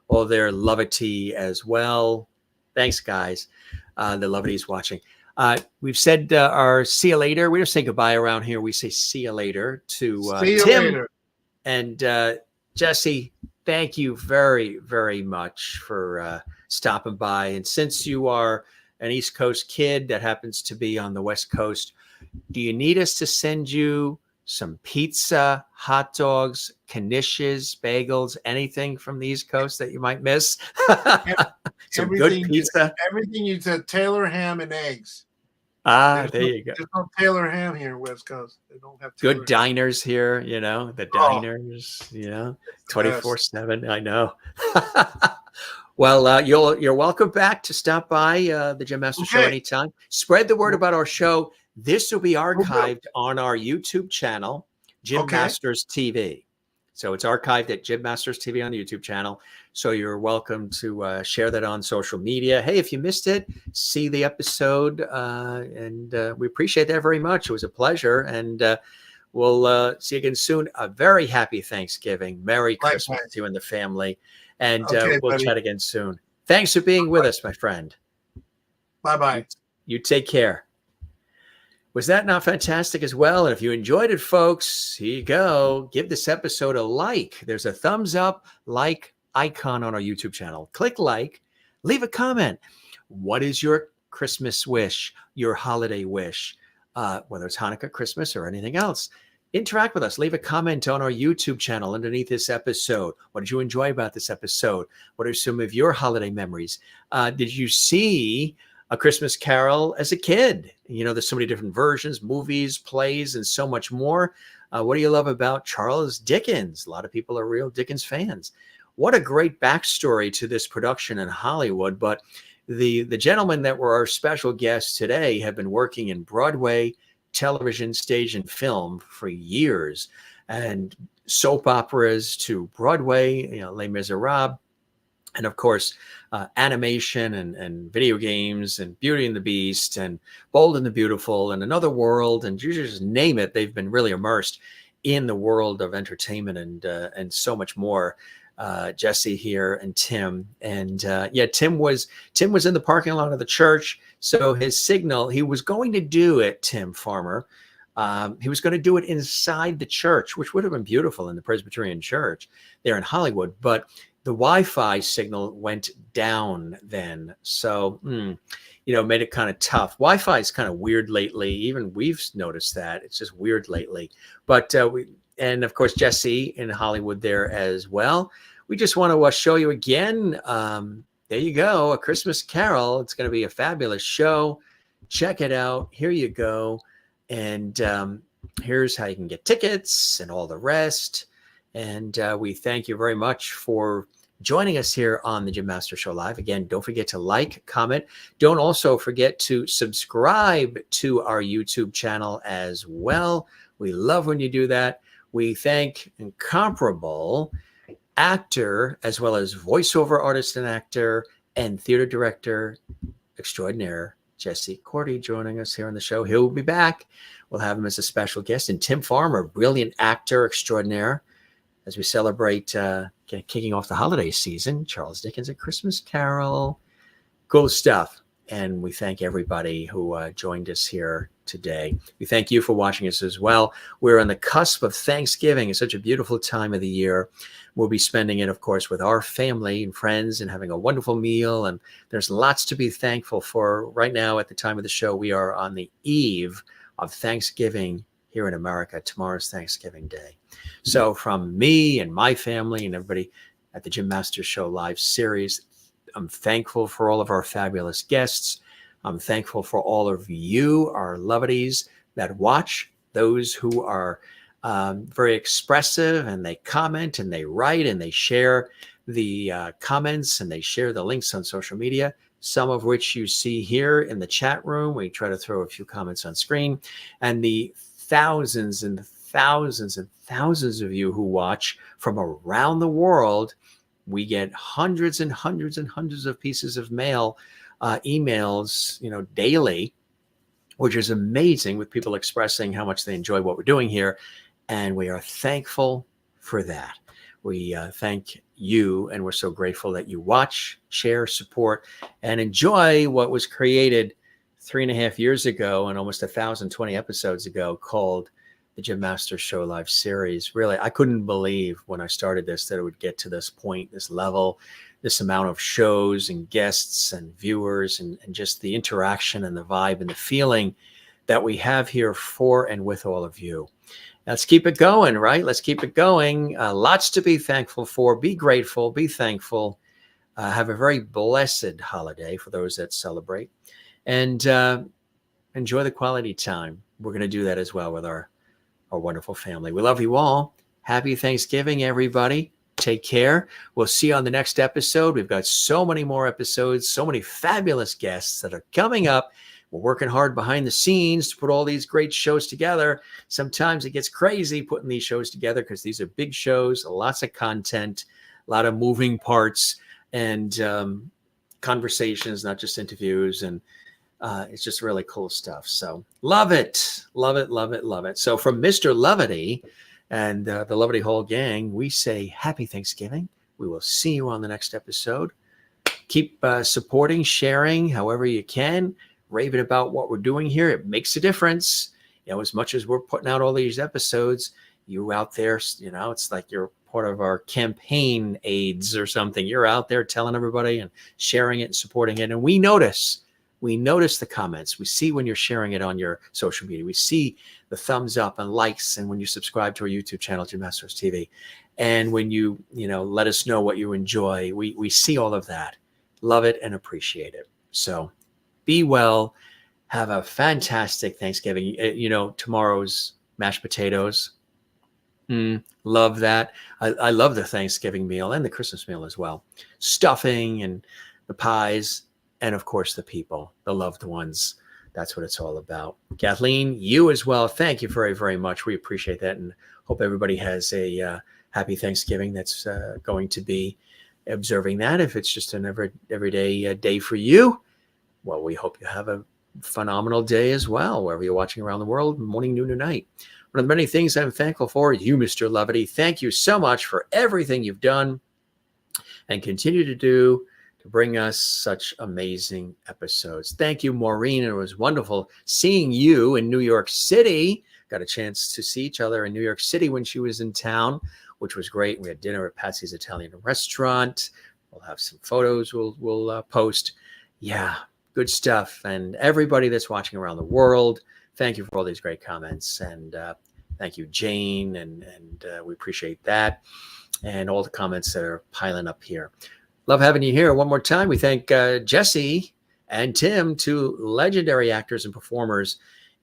all their levity as well. Thanks, guys. The levity's watching. We've said our see you later. We don't say goodbye around here. We say see you later to Tim later. And Jesse. Thank you very, very much for stopping by. And since you are an East Coast kid that happens to be on the West Coast, do you need us to send you some pizza, hot dogs, knishes, bagels, anything from the East Coast that you might miss? Some good pizza. Everything you said, Taylor ham and eggs. There you go. There's no Taylor ham here, West Coast. They don't have good diners here, you know, the diners, 24/7. I know. Well, you're welcome back to stop by the Jim Master Show anytime. Spread the word about our show. This will be archived on our YouTube channel, Jim Masters TV. So it's archived at Jim Masters TV on the YouTube channel. So you're welcome to share that on social media. Hey, if you missed it, see the episode. And we appreciate that very much. It was a pleasure. And we'll see you again soon. A very happy Thanksgiving. Merry Christmas to you and the family. And we'll chat again soon. Thanks for being with us, my friend. Bye-bye. You take care. Was that not fantastic as well? And if you enjoyed it, folks, here you go. Give this episode a like. There's a thumbs up, like icon on our YouTube channel. Click like, leave a comment. What is your Christmas wish, your holiday wish, whether it's Hanukkah, Christmas, or anything else? Interact with us. Leave a comment on our YouTube channel underneath this episode. What did you enjoy about this episode? What are some of your holiday memories? Did you see A Christmas Carol as a kid? You know, there's so many different versions, movies, plays, and so much more. What do you love about Charles Dickens? A lot of people are real Dickens fans. What a great backstory to this production in Hollywood. But the gentlemen that were our special guests today have been working in Broadway, television, stage, and film for years. And soap operas to Broadway, Les Misérables, and of course, animation and video games and Beauty and the Beast and Bold and the Beautiful and Another World, and you just name it. They've been really immersed in the world of entertainment and so much more. Jesse here and Tim, and Tim was in the parking lot of the church. So his signal, he was going to do it, Tim Farmer. He was going to do it inside the church, which would have been beautiful in the Presbyterian Church there in Hollywood, but the Wi-Fi signal went down then. So, made it kind of tough. Wi-Fi is kind of weird lately. Even we've noticed that. It's just weird lately. But and of course, Jesse in Hollywood there as well. We just want to show you again. There you go. A Christmas Carol. It's going to be a fabulous show. Check it out. Here you go. And here's how you can get tickets and all the rest. And we thank you very much for joining us here on the Jim Master Show Live. Again, don't forget to like, comment. Don't also forget to subscribe to our YouTube channel as well. We love when you do that. We thank incomparable actor, as well as voiceover artist and actor and theater director extraordinaire, Jesse Corti, joining us here on the show. He'll be back. We'll have him as a special guest. And Tim Farmer, brilliant actor extraordinaire, as we celebrate kicking off the holiday season. Charles Dickens, A Christmas Carol. Cool stuff. And we thank everybody who joined us here today. We thank you for watching us as well. We're on the cusp of Thanksgiving. It's such a beautiful time of the year. We'll be spending it, of course, with our family and friends and having a wonderful meal. And there's lots to be thankful for. Right now, at the time of the show, we are on the eve of Thanksgiving here in America. Tomorrow's Thanksgiving Day. So from me and my family and everybody at the Jim Master Show Live series, I'm thankful for all of our fabulous guests. I'm thankful for all of you, our lovedies that watch, those who are very expressive, and they comment and they write and they share the comments and they share the links on social media, some of which you see here in the chat room. We try to throw a few comments on screen, and the thousands and thousands and thousands of you who watch from around the world. We get hundreds and hundreds and hundreds of pieces of mail, emails, daily, which is amazing, with people expressing how much they enjoy what we're doing here. And we are thankful for that. We thank you, and we're so grateful that you watch, share, support, and enjoy what was created 3.5 years ago and almost 1,020 episodes ago, called the Jim Master Show Live series. Really, I couldn't believe when I started this that it would get to this point, this level, this amount of shows and guests and viewers, and just the interaction and the vibe and the feeling that we have here for and with all of you. Let's keep it going, right? Let's keep it going. Lots to be thankful for. Be grateful, be thankful. Have a very blessed holiday for those that celebrate. And enjoy the quality time. We're going to do that as well with our wonderful family. We love you all. Happy Thanksgiving, everybody. Take care. We'll see you on the next episode. We've got so many more episodes, so many fabulous guests that are coming up. We're working hard behind the scenes to put all these great shows together. Sometimes it gets crazy putting these shows together because these are big shows, lots of content, a lot of moving parts, and conversations, not just interviews. And it's just really cool stuff. So love it, love it, love it, love it. So from Mr. Levity and the Levity Hall gang, we say happy Thanksgiving. We will see you on the next episode. Keep supporting, sharing however you can, raving about what we're doing here. It makes a difference. As much as we're putting out all these episodes, you out there, it's like you're part of our campaign aids or something. You're out there telling everybody and sharing it and supporting it. And we notice the comments. We see when you're sharing it on your social media. We see the thumbs up and likes, and when you subscribe to our YouTube channel, Jim Masters TV, and when you let us know what you enjoy, we see all of that. Love it and appreciate it. So be well. Have a fantastic Thanksgiving. Tomorrow's mashed potatoes. Love that. I love the Thanksgiving meal and the Christmas meal as well. Stuffing and the pies. And of course, the people, the loved ones. That's what it's all about. Kathleen, you as well. Thank you very, very much. We appreciate that, and hope everybody has a happy Thanksgiving that's going to be observing that. If it's just an everyday day for you, well, we hope you have a phenomenal day as well, wherever you're watching around the world, morning, noon, or night. One of the many things I'm thankful for, you, Mr. Levity. Thank you so much for everything you've done and continue to do to bring us such amazing episodes. Thank you, Maureen. It was wonderful seeing you in New York City. Got a chance to see each other in New York City when she was in town, which was great. We had dinner at Patsy's Italian Restaurant. We'll have some photos we'll post. Yeah, good stuff. And everybody that's watching around the world, thank you for all these great comments. And thank you, Jane. And we appreciate that. And all the comments that are piling up here. Love having you here. One more time, we thank Jesse and Tim, two legendary actors and performers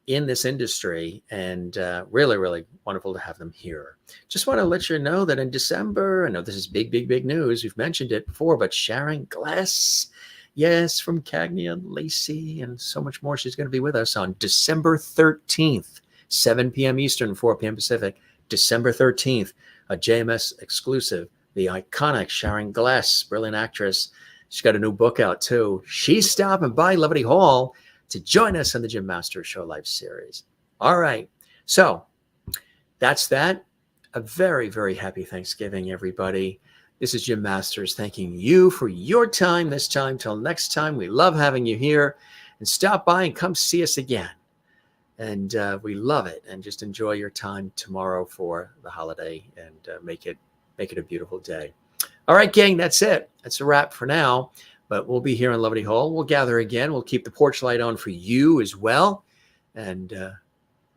in this industry, and really, really wonderful to have them here. Just want to let you know that in December, I know this is big, big, big news. We've mentioned it before, but Sharon Glass, yes, from Cagney and Lacey and so much more. She's going to be with us on December 13th, 7 p.m. Eastern, 4 p.m. Pacific. December 13th, a JMS exclusive, the iconic Sharon Glass, brilliant actress. She's got a new book out too. She's stopping by Levity Hall to join us on the Jim Masters Show Live series. All right. So that's that. A very, very happy Thanksgiving, everybody. This is Jim Masters thanking you for your time this time. Till next time, we love having you here. And stop by and come see us again. And we love it. And just enjoy your time tomorrow for the holiday and make it a beautiful day. All right, gang, that's it. That's a wrap for now. But we'll be here in Levity Hall. We'll gather again. We'll keep the porch light on for you as well. And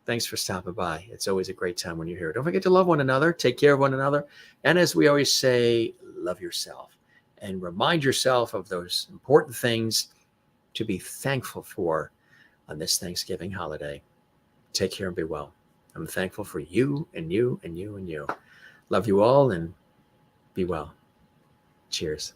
thanks for stopping by. It's always a great time when you're here. Don't forget to love one another. Take care of one another. And as we always say, love yourself. And remind yourself of those important things to be thankful for on this Thanksgiving holiday. Take care and be well. I'm thankful for you and you and you and you. Love you all and be well. Cheers.